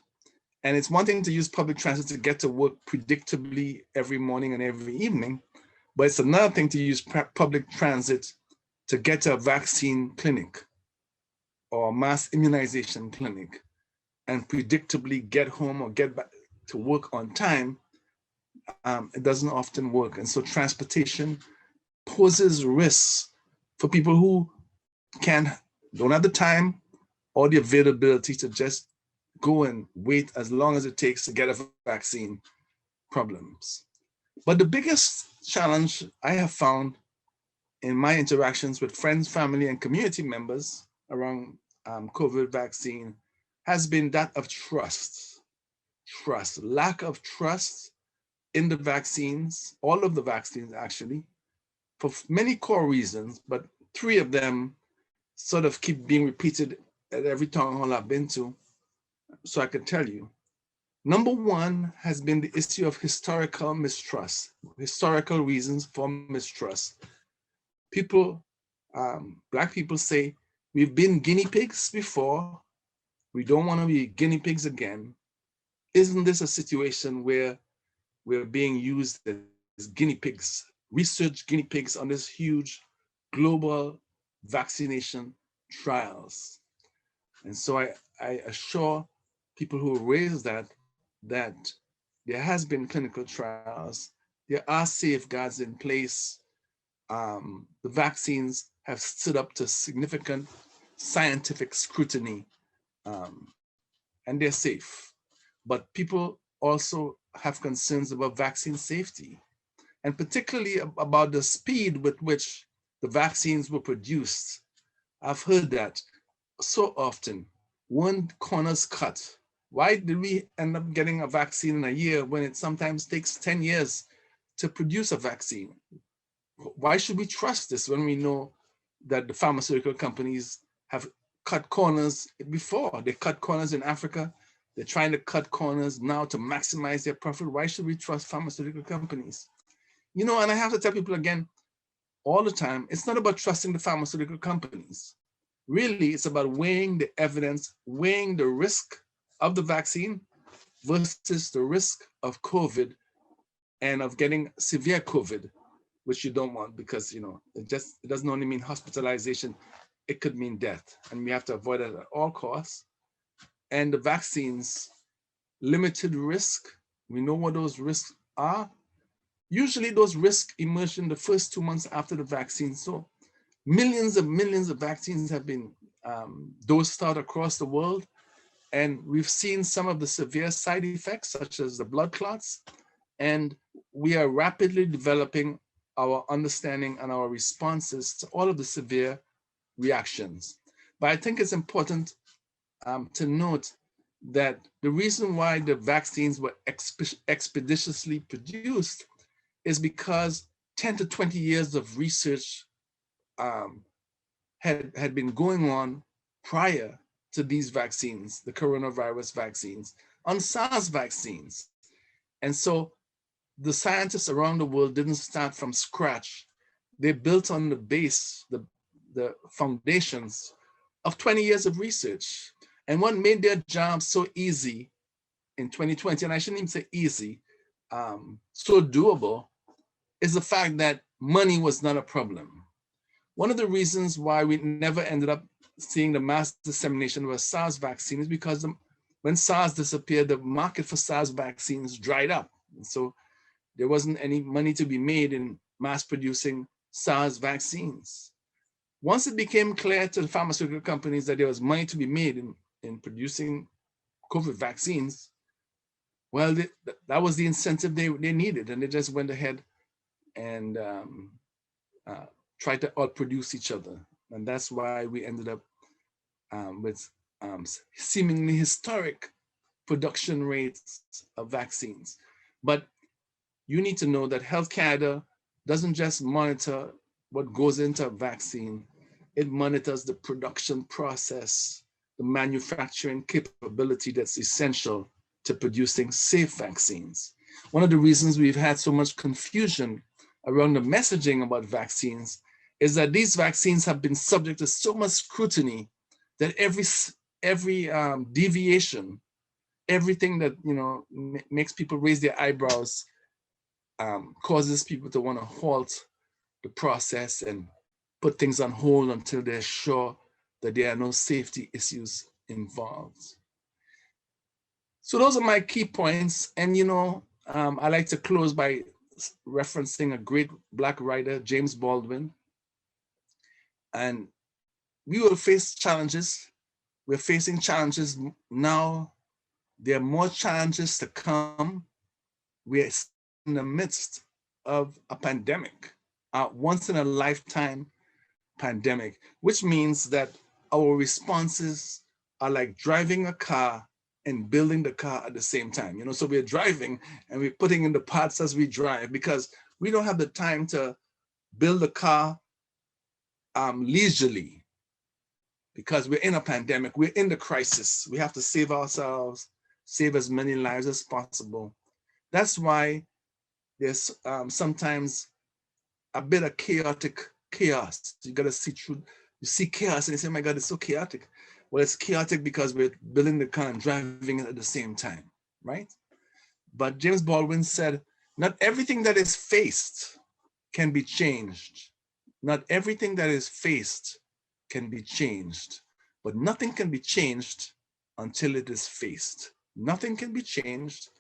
And it's one thing to use public transit to get to work predictably every morning and every evening, but it's another thing to use public transit to get to a vaccine clinic or mass immunization clinic and predictably get home or get back to work on time. It doesn't often work. And so transportation poses risks for people who don't have the time or the availability to just go and wait as long as it takes to get a vaccine problems. But the biggest challenge I have found in my interactions with friends, family, and community members around COVID vaccine has been that of trust, lack of trust in the vaccines, all of the vaccines actually, for many core reasons, but three of them sort of keep being repeated at every town hall I've been to. So I can tell you, number one has been the issue of historical mistrust, historical reasons for mistrust. People, Black people say, we've been guinea pigs before, we don't want to be guinea pigs again. Isn't this a situation where we're being used as guinea pigs, research guinea pigs on this huge global vaccination trials? And so I assure people who raise that there has been clinical trials, there are safeguards in place. The vaccines have stood up to significant scientific scrutiny, and they're safe. But people also have concerns about vaccine safety, and particularly about the speed with which the vaccines were produced. I've heard that so often, one corner's cut. Why did we end up getting a vaccine in a year when it sometimes takes 10 years to produce a vaccine? Why should we trust this when we know that the pharmaceutical companies have cut corners before? They cut corners in Africa. They're trying to cut corners now to maximize their profit. Why should we trust pharmaceutical companies? You know, and I have to tell people again, all the time, it's not about trusting the pharmaceutical companies. Really, it's about weighing the evidence, weighing the risk of the vaccine versus the risk of COVID and of getting severe COVID, which you don't want because, you know, it doesn't only mean hospitalization, it could mean death. And we have to avoid it at all costs. And the vaccines, limited risk, we know what those risks are. Usually those risks emerge in the first 2 months after the vaccine. So millions of vaccines have been dosed out across the world. And we've seen some of the severe side effects, such as the blood clots. And we are rapidly developing our understanding and our responses to all of the severe reactions. But I think it's important to note that the reason why the vaccines were expeditiously produced is because 10 to 20 years of research had been going on prior to these vaccines, the coronavirus vaccines, on SARS vaccines. And so the scientists around the world didn't start from scratch. They built on the base, the foundations of 20 years of research. And what made their job so easy in 2020, and I shouldn't even say easy, so doable, is the fact that money was not a problem. One of the reasons why we never ended up seeing the mass dissemination of a SARS vaccine is because when SARS disappeared, the market for SARS vaccines dried up. And so there wasn't any money to be made in mass producing SARS vaccines. Once it became clear to the pharmaceutical companies that there was money to be made in producing COVID vaccines, well, that was the incentive they needed, and they just went ahead and tried to outproduce each other. And that's why we ended up with seemingly historic production rates of vaccines. But you need to know that Health Canada doesn't just monitor what goes into a vaccine, it monitors the production process, the manufacturing capability that's essential to producing safe vaccines. One of the reasons we've had so much confusion around the messaging about vaccines is that these vaccines have been subject to so much scrutiny that every deviation, everything that makes people raise their eyebrows, causes people to want to halt the process and put things on hold until they're sure that there are no safety issues involved. So those are my key points. And I like to close by referencing a great Black writer, James Baldwin. And we will face challenges. We're facing challenges now. There are more challenges to come. We're in the midst of a pandemic, a once in a lifetime pandemic, which means that our responses are like driving a car and building the car at the same time. So we're driving and we're putting in the parts as we drive because we don't have the time to build the car leisurely because we're in a pandemic, we're in the crisis. We have to save ourselves, save as many lives as possible. That's why there's sometimes a bit of chaos. You gotta see through, you see chaos and you say, oh my God, it's so chaotic. Well, it's chaotic because we're building the car and driving it at the same time, right? But James Baldwin said, not everything that is faced can be changed. Not everything that is faced can be changed, but nothing can be changed until it is faced. Nothing can be changed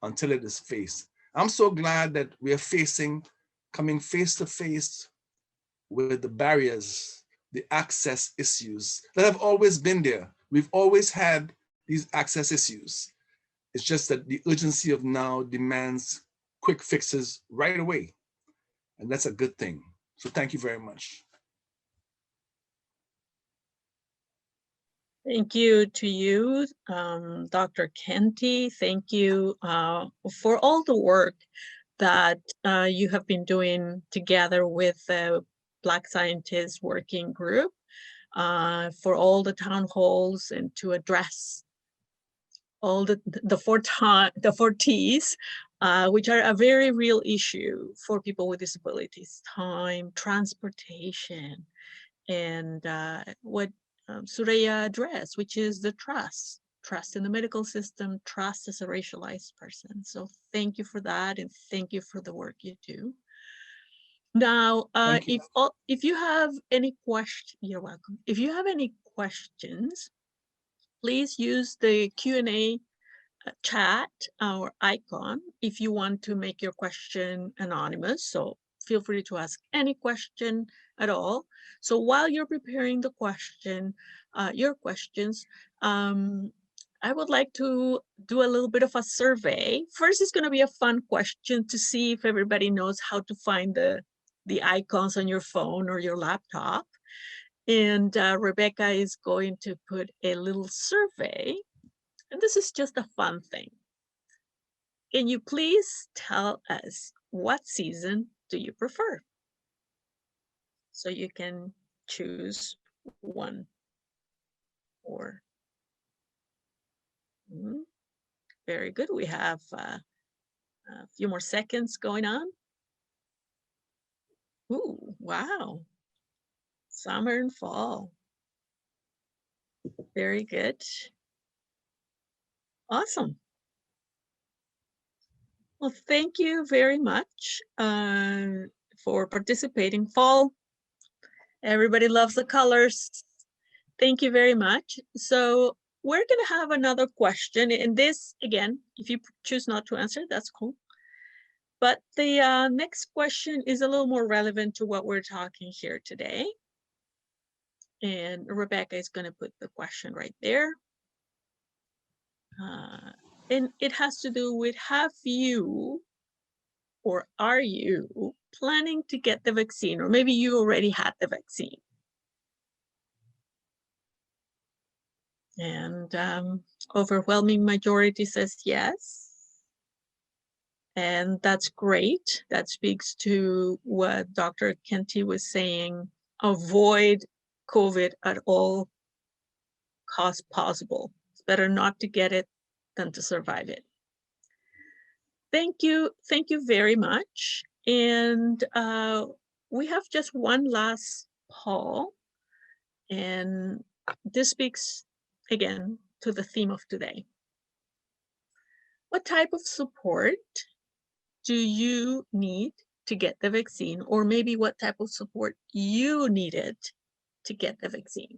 until it is faced. I'm so glad that we are coming face to face with the barriers, the access issues that have always been there. We've always had these access issues. It's just that the urgency of now demands quick fixes right away. And that's a good thing. So thank you very much. Thank you to you, Dr. Kenti. Thank you for all the work that you have been doing together with the Black Scientists Working Group for all the town halls and to address all the four T's, which are a very real issue for people with disabilities: time, transportation, and what Suraya addressed, which is the trust in the medical system, trust as a racialized person. So thank you for that, and thank you for the work you do. Now, if you have any questions, you're welcome. If you have any questions, please use the Q&A chat or icon if you want to make your question anonymous. So feel free to ask any question at all. So while you're preparing the question, your questions, I would like to do a little bit of a survey. First, it's going to be a fun question to see if everybody knows how to find the icons on your phone or your laptop. And Rebecca is going to put a little survey. And this is just a fun thing. Can you please tell us what season do you prefer? So you can choose one or very good. We have a few more seconds going on. Ooh, wow. Summer and fall. Very good. Awesome. Well, thank you very much for participating. Fall, everybody loves the colors. Thank you very much. So we're going to have another question. And this, again, if you choose not to answer, that's cool. But the next question is a little more relevant to what we're talking here today. And Rebecca is going to put the question right there. And it has to do with, have you or are you planning to get the vaccine? Or maybe you already had the vaccine. And overwhelming majority says yes. And that's great. That speaks to what Dr. Kenti was saying, avoid COVID at all costs possible. It's better not to get it than to survive it. Thank you very much. And we have just one last poll, and this speaks again to the theme of today. What type of support do you need to get the vaccine, or maybe what type of support you needed to get the vaccine?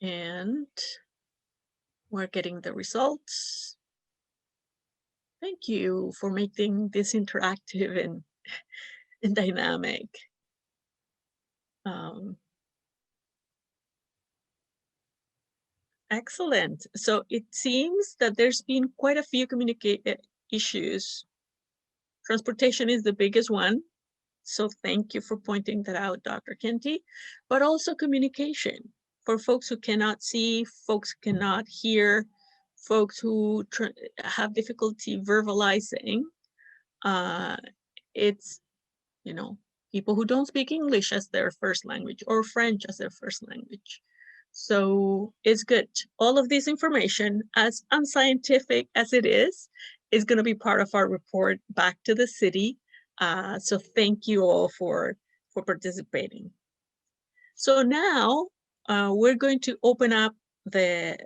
And we're getting the results. Thank you for making this interactive and dynamic. Excellent. So it seems that there's been quite a few communication issues. Transportation is the biggest one. So thank you for pointing that out, Dr. Kenti, but also communication for folks who cannot see, folks who cannot hear, folks who have difficulty verbalizing. It's, you know, people who don't speak English as their first language or French as their first language. So it's good. All of this information, as unscientific as it is going to be part of our report back to the city. So thank you all for participating. So now we're going to open up the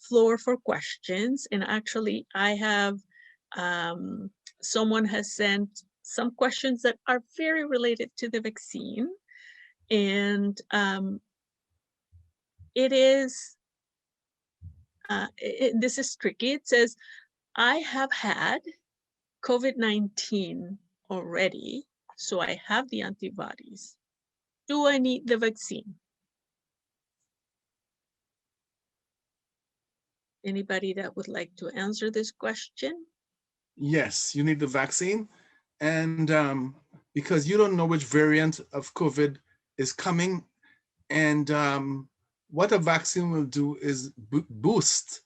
floor for questions. And actually I have, someone has sent some questions that are very related to the vaccine. And it is, this is tricky. It says, I have had COVID-19 already, so I have the antibodies. Do I need the vaccine? Anybody that would like to answer this question? Yes, you need the vaccine. And because you don't know which variant of COVID is coming, and what a vaccine will do is boost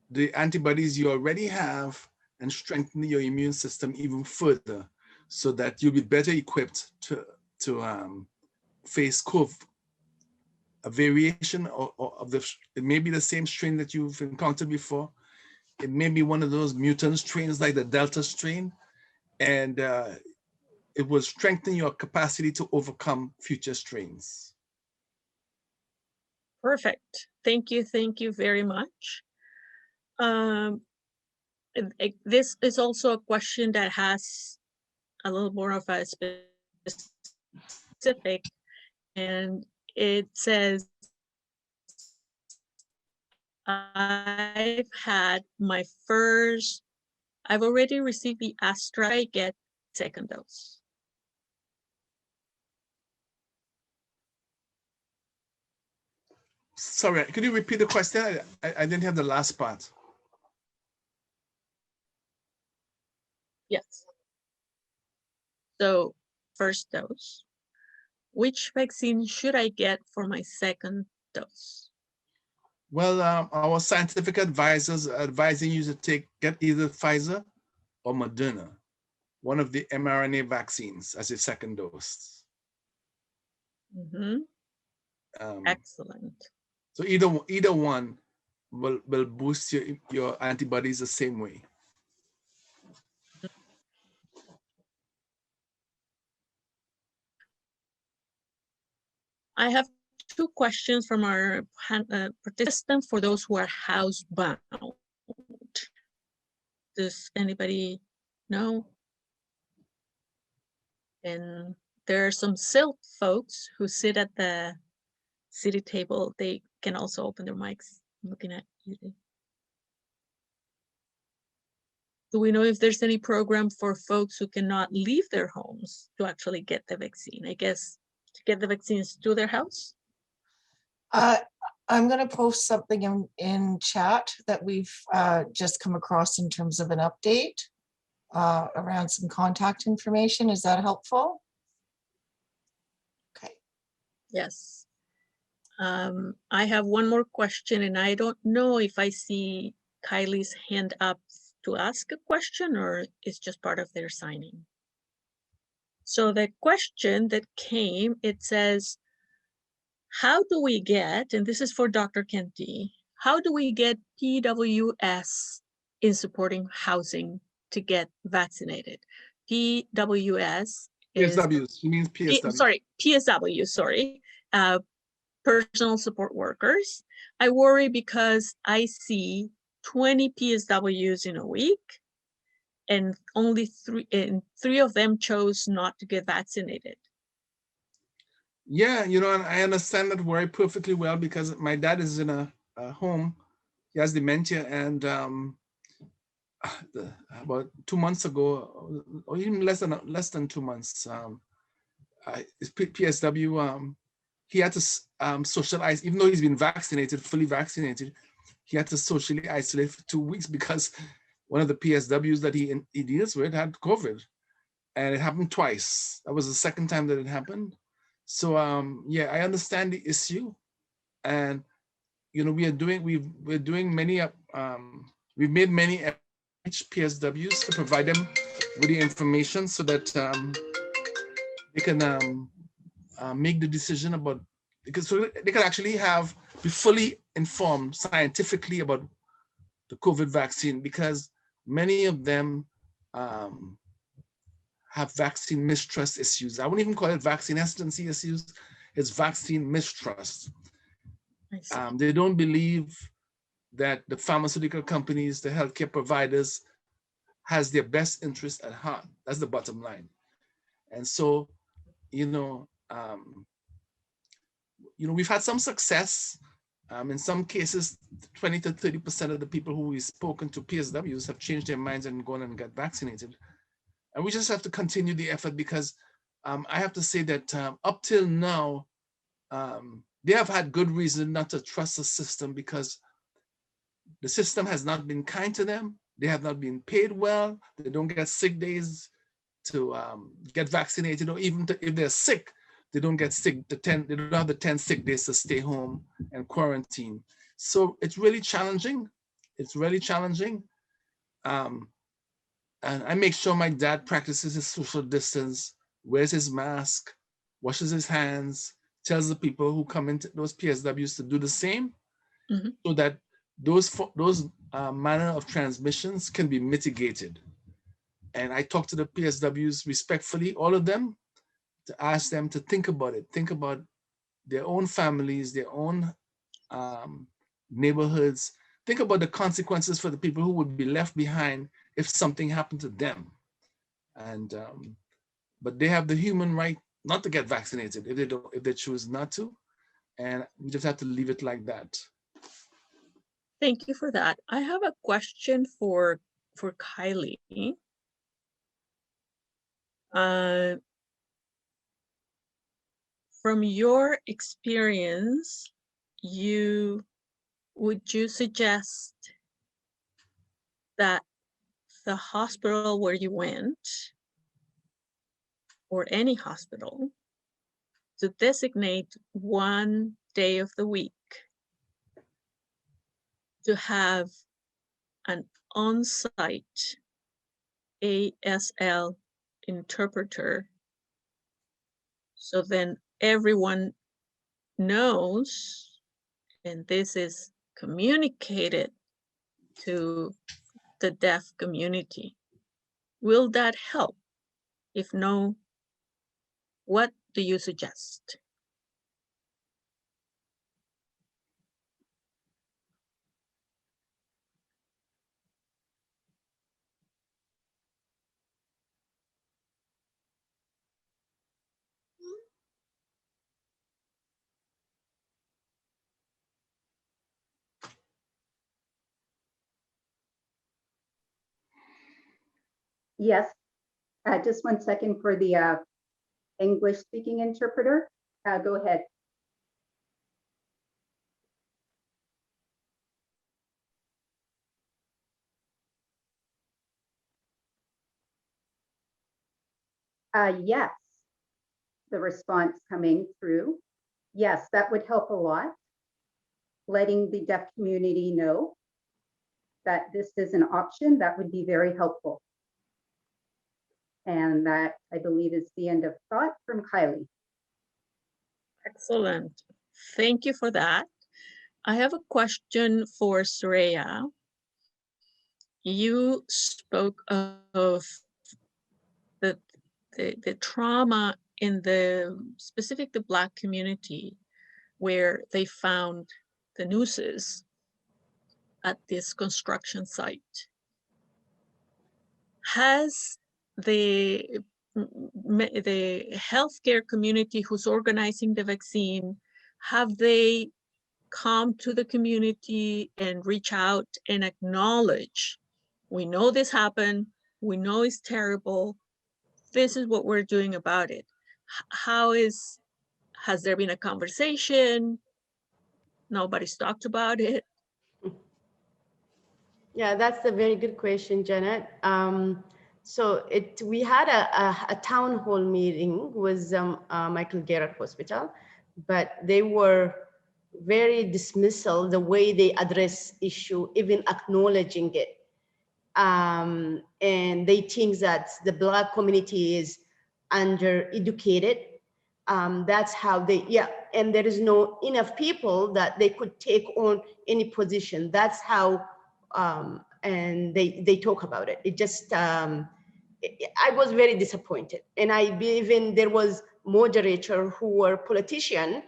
the antibodies you already have and strengthen your immune system even further, so that you'll be better equipped to face COVID. A variation of the, it may be the same strain that you've encountered before. It may be one of those mutant strains like the Delta strain, and it will strengthen your capacity to overcome future strains. Perfect. Thank you very much. This is also a question that has a little more of a specific, and it says, I've already received the Astra, I get second dose. Sorry, could you repeat the question? I didn't have the last part. Yes. So first dose, which vaccine should I get for my second dose? Well, our scientific advisors are advising you to get either Pfizer or Moderna, one of the mRNA vaccines, as a second dose. Mm-hmm. Excellent. So either one will boost your antibodies the same way. I have two questions from our participant for those who are housebound. Does anybody know? And there are some SILT folks who sit at the city table. They can also open their mics. I'm looking at you. Do we know if there's any program for folks who cannot leave their homes to actually get the vaccine? I guess to get the vaccines to their house? I'm going to post something in chat that we've just come across in terms of an update around some contact information. Is that helpful? Yes. I have one more question, and I don't know if I see Kylie's hand up to ask a question or it's just part of their signing. So the question that came, it says, how do we get, and this is for Dr. Kenti, how do we get PWS in supporting housing to get vaccinated? PWS is, PSWs, she means PSW. PSW, sorry. Personal support workers. I worry because I see 20 PSWs in a week and only three of them chose not to get vaccinated. Yeah, and I understand that worry perfectly well because my dad is in a home. He has dementia, and about 2 months ago, or even less than 2 months, his PSW, he had to socialize, even though he's been vaccinated, fully vaccinated. He had to socially isolate for 2 weeks because one of the PSWs that he deals with had COVID, and it happened twice. That was the second time that it happened. So yeah, I understand the issue, and we've made many PSWs to provide them with the information so that they can make the decision about, because so they can actually be fully informed scientifically about the COVID vaccine, because many of them have vaccine mistrust issues. I wouldn't even call it vaccine hesitancy issues. It's vaccine mistrust. They don't believe that the pharmaceutical companies, the healthcare providers, has their best interest at heart. That's the bottom line. And so, we've had some success. In some cases, 20 to 30% of the people who we've spoken to, PSWs, have changed their minds and gone and got vaccinated. And we just have to continue the effort, because I have to say that up till now, they have had good reason not to trust the system, because the system has not been kind to them. They have not been paid well. They don't get sick days to get vaccinated, or even if they're sick, they don't get sick. They don't have the 10 sick days to stay home and quarantine. So it's really challenging. It's really challenging. And I make sure my dad practices his social distance, wears his mask, washes his hands, tells the people who come into those PSWs to do the same, so that those manner of transmissions can be mitigated. And I talk to the PSWs respectfully, all of them, to ask them to think about it, think about their own families, their own neighborhoods, think about the consequences for the people who would be left behind if something happened to them. And but they have the human right not to get vaccinated if they choose not to, and we just have to leave it like that. Thank you for that. I have a question for Kylie. From your experience, would you suggest that the hospital where you went, or any hospital, to designate one day of the week to have an on-site ASL interpreter, so then everyone knows, and this is communicated to the deaf community? Will that help? If no, what do you suggest? Yes, just 1 second for the English speaking interpreter. Go ahead. Yes, the response coming through. Yes, that would help a lot. Letting the deaf community know that this is an option, that would be very helpful. And that, I believe, is the end of thought from Kylie. Excellent. Thank you for that. I have a question for Soraya. You spoke of the trauma in the Black community, where they found the nooses at this construction site. Has the healthcare community who's organizing the vaccine, have they come to the community and reach out and acknowledge, we know this happened, we know it's terrible, this is what we're doing about it? Has there been a conversation? Nobody's talked about it. Yeah, that's a very good question, Janet. We had a town hall meeting with Michael Garrett Hospital, but they were very dismissal the way they address issue, even acknowledging it. And they think that the Black community is undereducated. That's how they, and there is no enough people that they could take on any position. That's how, and they talk about it. It just, I was very disappointed. And I believe there was moderator who were politician,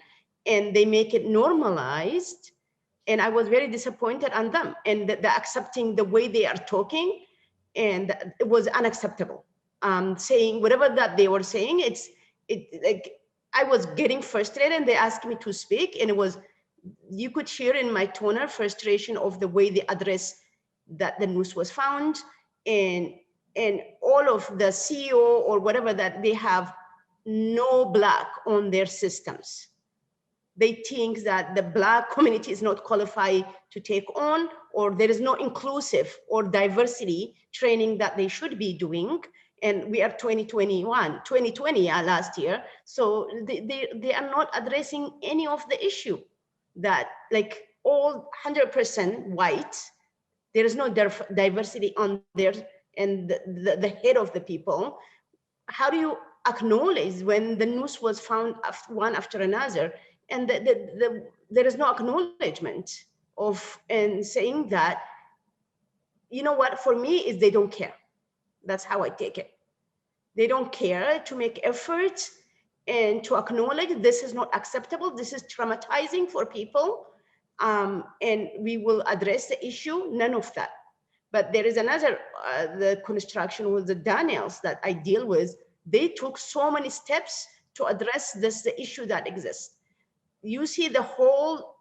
and they make it normalized. And I was very disappointed on them and the accepting the way they are talking, and it was unacceptable. Saying whatever that they were saying, like I was getting frustrated, and they asked me to speak, and it was, you could hear in my tone frustration of the way they address that the news was found, and all of the CEO or whatever that they have no Black on their systems. They think that the Black community is not qualified to take on, or there is no inclusive or diversity training that they should be doing. And we are 2020 last year. So they are not addressing any of the issue that, like, all 100% white, there is no diversity on there, and the head of the people. How do you acknowledge when the news was found one after another, and there is no acknowledgement of, and saying that, you know what, for me is they don't care. That's how I take it. They don't care to make effort and to acknowledge this is not acceptable, this is traumatizing for people, and we will address the issue, none of that. But there is another, the construction with the Daniels that I deal with, they took so many steps to address the issue that exists. You see the whole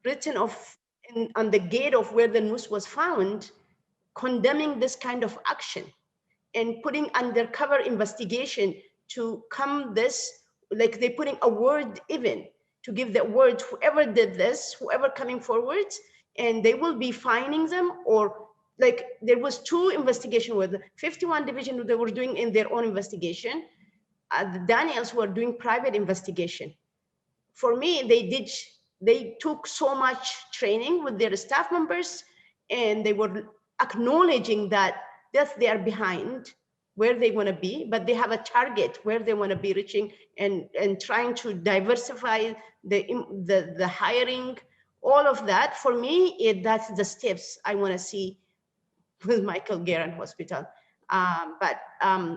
written on the gate of where the noose was found, condemning this kind of action and putting undercover investigation to come this, like they putting a word even to give the word, whoever did this, whoever coming forward, and they will be fining them. Or like there was 2 investigation with 51 division, they were doing in their own investigation. The Daniels were doing private investigation. For me, they took so much training with their staff members, and they were acknowledging that they are behind where they want to be, but they have a target where they want to be reaching, and trying to diversify the hiring, all of that. For me, that's the steps I want to see with Michael Garrett Hospital. But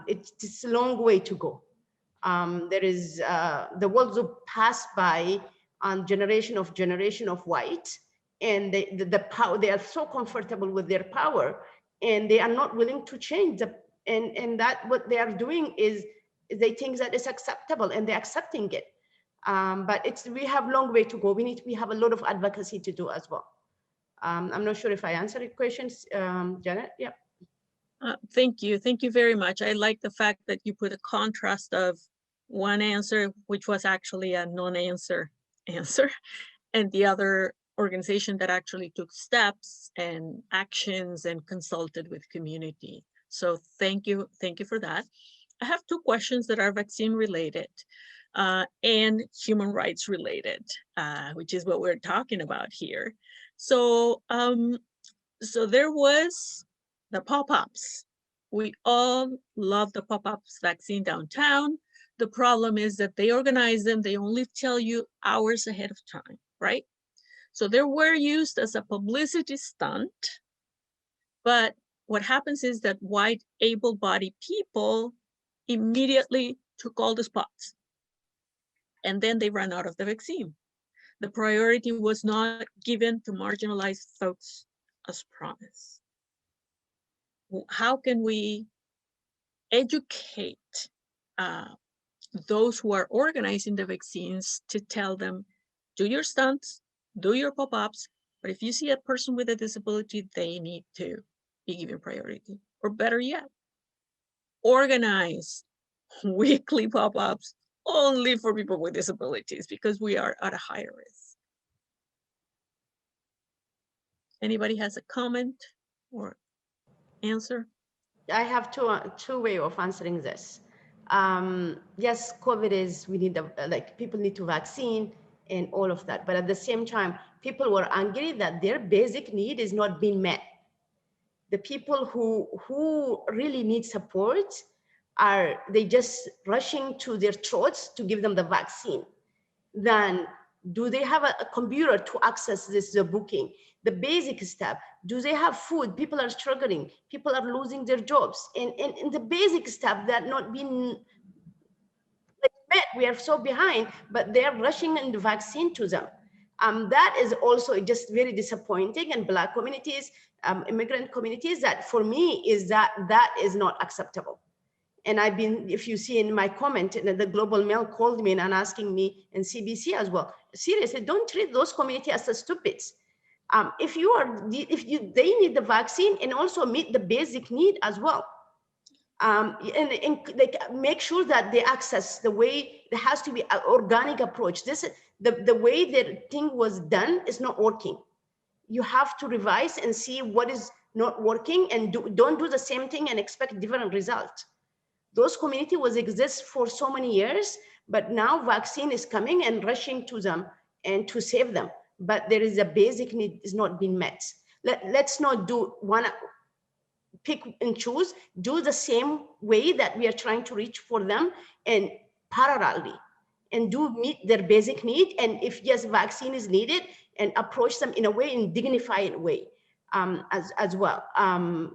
it's a long way to go. There is the world will pass by on generation of white, and the power, they are so comfortable with their power, and they are not willing to change and that what they are doing is they think that it's acceptable, and they're accepting it. But we have a long way to go. We have a lot of advocacy to do as well. I'm not sure if I answered your questions, Janet. Yeah. Thank you. Thank you very much. I like the fact that you put a contrast of one answer, which was actually a non-answer answer, and the other organization that actually took steps and actions and consulted with community. So thank you for that. I have 2 questions that are vaccine related. and human rights related, which is what we're talking about here. So, so there was the pop-ups. We all love the pop-ups vaccine downtown. The problem is that they organize them, they only tell you hours ahead of time, right? So they were used as a publicity stunt, but what happens is that white able-bodied people immediately took all the spots, and then they ran out of the vaccine. The priority was not given to marginalized folks as promised. How can we educate those who are organizing the vaccines to tell them, do your stunts, do your pop-ups, but if you see a person with a disability, they need to be given priority. Or better yet, organize weekly pop-ups only for people with disabilities, because we are at a higher risk. Anybody has a comment or answer? I have two way of answering this. Yes, COVID is, we need like people need to vaccine and all of that. But at the same time, people were angry that their basic need is not being met. The people who really need support they just rushing to their throats to give them the vaccine. Then do they have a computer to access this booking? The basic step. Do they have food? People are struggling. People are losing their jobs. And the basic step that not being met, we are so behind, but they're rushing in the vaccine to them. That is also just very disappointing. And Black communities, immigrant communities, that for me is that is not acceptable. And I've been, if you see in my comment, the Global Mail called me and asking me, and CBC as well, seriously, don't treat those communities as the stupids. If they need the vaccine and also meet the basic need as well. And like make sure that they access the way, there has to be an organic approach. This is the way the thing was done is not working. You have to revise and see what is not working, and don't do the same thing and expect different results. Those community was exist for so many years, but now vaccine is coming and rushing to them and to save them. But there is a basic need is not being met. Let's not do one, pick and choose, do the same way that we are trying to reach for them and parallelly, and do meet their basic need. And if yes, vaccine is needed, and approach them in a way, in dignified way. As well.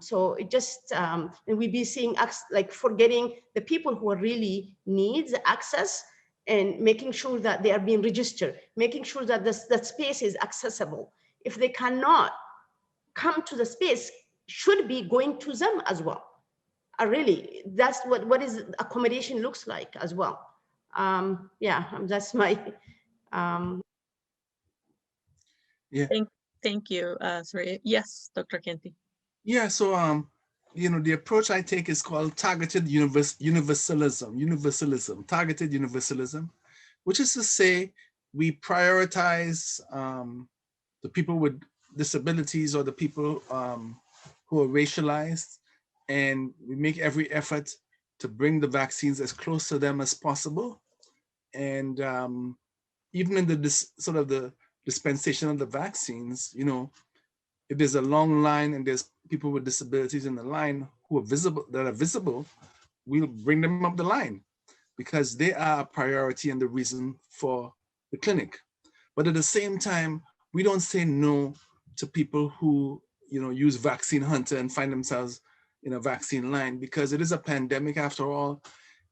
So it just, and we be seeing like forgetting the people who are really needs access, and making sure that they are being registered, making sure that that space is accessible. If they cannot come to the space, should be going to them as well. Really, that's what is accommodation looks like as well. Yeah, that's my, Yeah. Thank you, sorry. Yes, Dr. Kenti. Yeah, so the approach I take is called targeted universalism, targeted universalism, which is to say we prioritize the people with disabilities or the people who are racialized, and we make every effort to bring the vaccines as close to them as possible. And even in the dispensation of the vaccines, if there's a long line and there's people with disabilities in the line who are visible, we'll bring them up the line because they are a priority and the reason for the clinic. But at the same time, we don't say no to people who, use Vaccine Hunter and find themselves in a vaccine line, because it is a pandemic after all,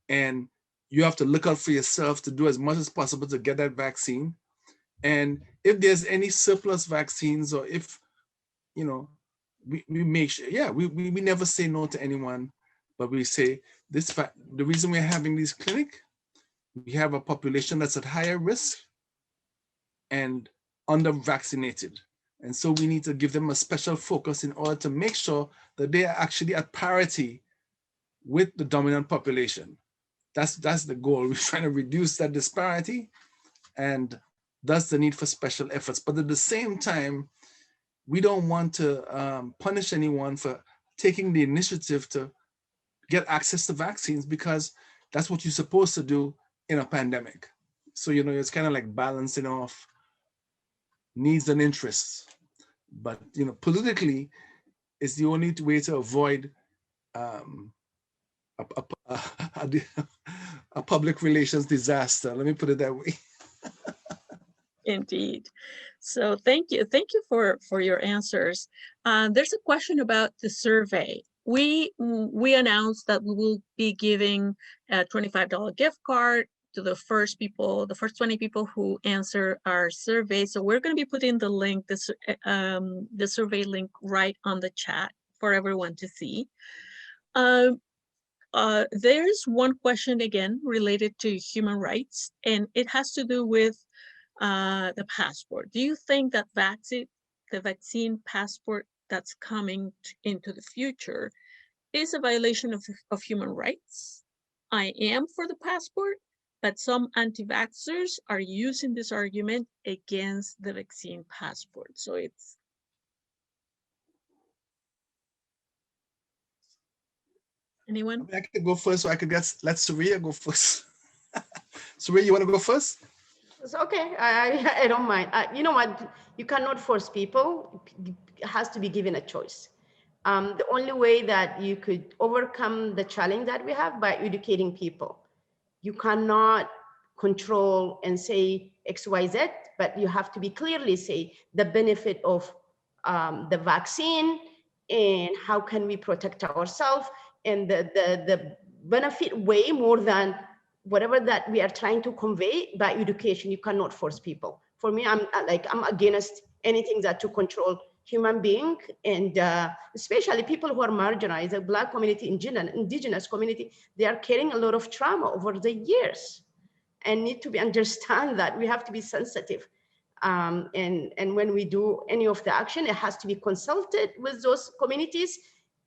and you have to look out for yourself to do as much as possible to get that vaccine. And if there's any surplus vaccines, or if, we make sure, we never say no to anyone, but we say the reason we're having these clinics, we have a population that's at higher risk and under-vaccinated. And so we need to give them a special focus in order to make sure that they are actually at parity with the dominant population. That's the goal. We're trying to reduce that disparity, and thus the need for special efforts. But at the same time, we don't want to punish anyone for taking the initiative to get access to vaccines, because that's what you're supposed to do in a pandemic. So, you know, it's kind of like balancing off needs and interests. But, you know, politically, it's the only way to avoid a public relations disaster. Let me put it that way. Indeed. So thank you for your answers. There's a question about the survey. We announced that we will be giving a $25 gift card to the first 20 people who answer our survey. So we're going to be putting the link, the survey link, right on the chat for everyone to see. There's one question again related to human rights, and it has to do with the passport. Do you think that the vaccine passport that's coming into the future is a violation of human rights? I am for the passport, but some anti-vaxxers are using this argument against the vaccine passport. So it's... Anyone? I mean, I could go first, so I could let Surya go first. Surya, you want to go first? It's okay. I don't mind. You know what? You cannot force people. It has to be given a choice. The only way that you could overcome the challenge that we have by educating people. You cannot control and say X, Y, Z, but you have to be clearly say the benefit of the vaccine and how can we protect ourselves, and the benefit way more than whatever that we are trying to convey by education. You cannot force people. For me, I'm against anything that to control human being, and especially people who are marginalized, the Black community, indigenous community, they are carrying a lot of trauma over the years and need to be understand that we have to be sensitive. And when we do any of the action, it has to be consulted with those communities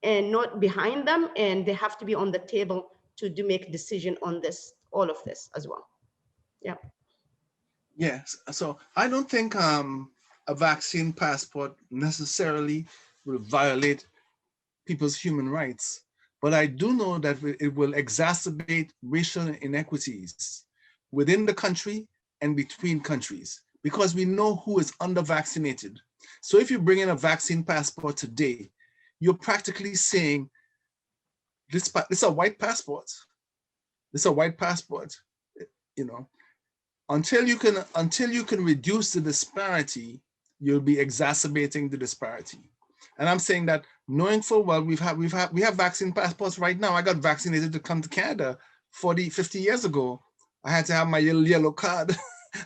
and not behind them. And they have to be on the table to make decision on this, all of this as well. Yeah. Yes. So I don't think a vaccine passport necessarily will violate people's human rights, but I do know that it will exacerbate racial inequities within the country and between countries, because we know who is under-vaccinated. So if you bring in a vaccine passport today, you're practically saying, this is a white passport. This is a white passport, you know. Until you can reduce the disparity, you'll be exacerbating the disparity. And I'm saying that knowing full well we have vaccine passports right now. I got vaccinated to come to Canada 40, 50 years ago. I had to have my yellow card.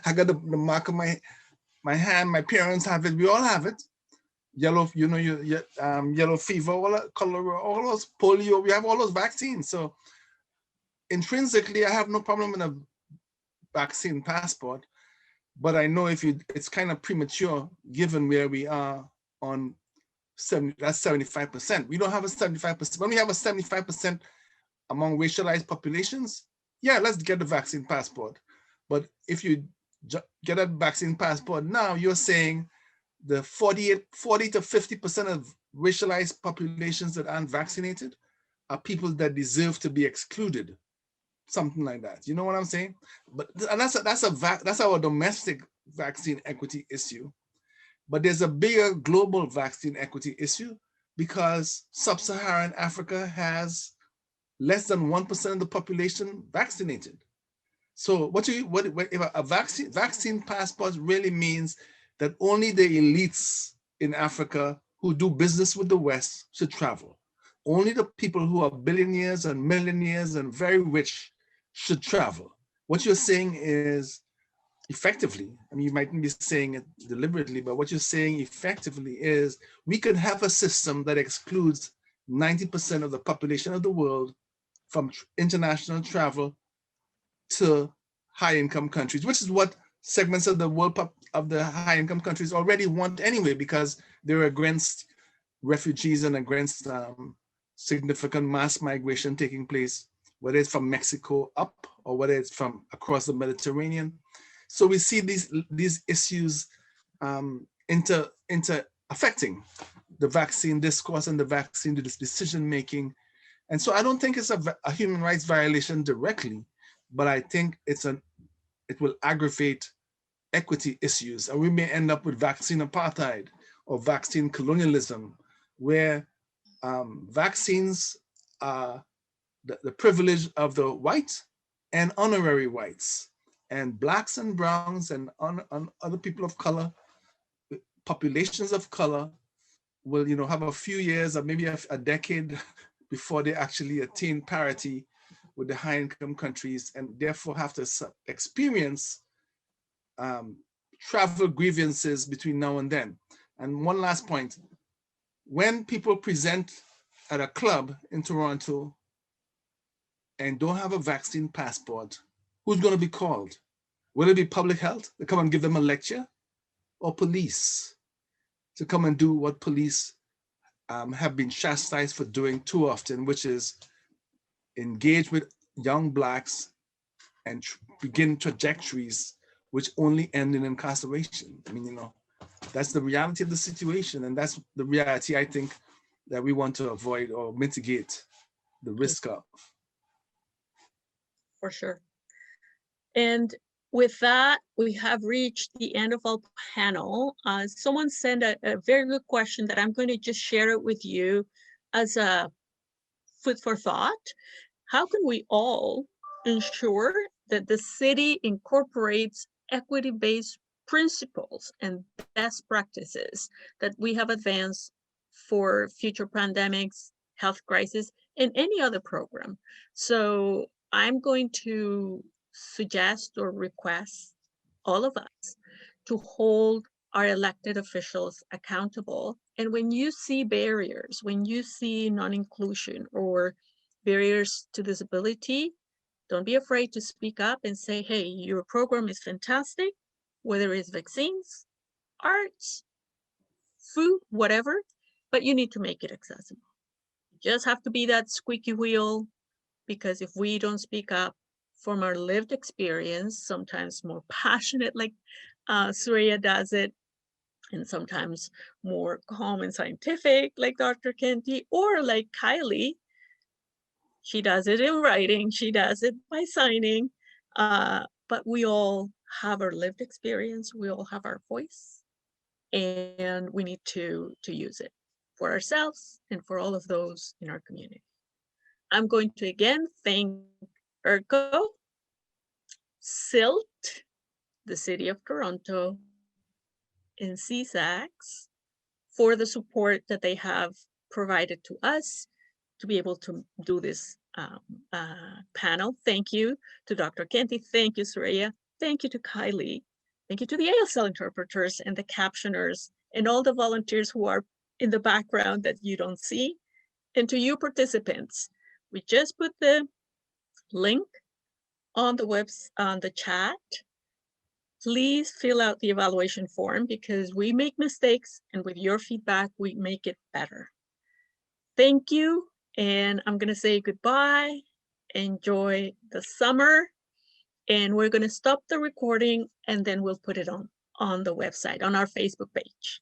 I got the mark of my hand. My parents have it. We all have it. Yellow, you know, yellow fever, all that, cholera, all those, polio. We have all those vaccines. So intrinsically, I have no problem with a vaccine passport. But I know it's kind of premature given where we are on 75%. We don't have a 75%. When we have a 75% among racialized populations, yeah, let's get the vaccine passport. But if you get a vaccine passport now, you're saying the 40 to 50% of racialized populations that aren't vaccinated are people that deserve to be excluded, something like that. You know what I'm saying? But and that's our domestic vaccine equity issue. But there's a bigger global vaccine equity issue because sub-Saharan Africa has less than 1% of the population vaccinated. So if a vaccine passport really means that only the elites in Africa who do business with the West should travel. Only the people who are billionaires and millionaires and very rich should travel. What you're saying is effectively, I mean, you mightn't be saying it deliberately, but what you're saying effectively is we could have a system that excludes 90% of the population of the world from international travel to high-income countries, which is what segments of the world of the high-income countries already want anyway, because they're against refugees and against significant mass migration taking place, whether it's from Mexico up or whether it's from across the Mediterranean. So we see these issues into affecting the vaccine discourse and the vaccine decision making. And so I don't think it's a human rights violation directly, but I think it will aggravate equity issues, and we may end up with vaccine apartheid or vaccine colonialism, where vaccines are the privilege of the white and honorary whites, and blacks and browns and other people of color, populations of color, will have a few years or maybe a decade before they actually attain parity with the high-income countries, and therefore have to experience travel grievances between now and then. And one last point, when people present at a club in Toronto and don't have a vaccine passport, who's going to be called? Will it be public health to come and give them a lecture, or police to come and do what police have been chastised for doing too often, which is engage with young blacks and begin trajectories which only end in incarceration? I mean, that's the reality of the situation, and that's the reality I think that we want to avoid or mitigate the risk of. For sure. And with that, we have reached the end of our panel. Someone sent a very good question that I'm going to just share it with you as a food for thought. How can we all ensure that the city incorporates equity-based principles and best practices that we have advanced for future pandemics, health crisis, and any other program? So I'm going to suggest or request all of us to hold our elected officials accountable. And when you see barriers, when you see non-inclusion or barriers to disability, don't be afraid to speak up and say, hey, your program is fantastic, whether it's vaccines, arts, food, whatever, but you need to make it accessible. You just have to be that squeaky wheel, because if we don't speak up from our lived experience, sometimes more passionate like Surya does it, and sometimes more calm and scientific like Dr. Kenti, or like Kylie, she does it in writing, she does it by signing, but we all have our lived experience, we all have our voice, and we need to use it for ourselves and for all of those in our community. I'm going to again thank ERDCO, SILT, the City of Toronto, and CSACs for the support that they have provided to us to be able to do this panel. Thank you to Dr. Kenti, thank you, Surya, thank you to Kylie, thank you to the ASL interpreters and the captioners and all the volunteers who are in the background that you don't see, and to you participants. We just put the link on the chat. Please fill out the evaluation form, because we make mistakes, and with your feedback, we make it better. Thank you, and I'm gonna say goodbye. Enjoy the summer, and we're gonna stop the recording, and then we'll put it on the website, on our Facebook page.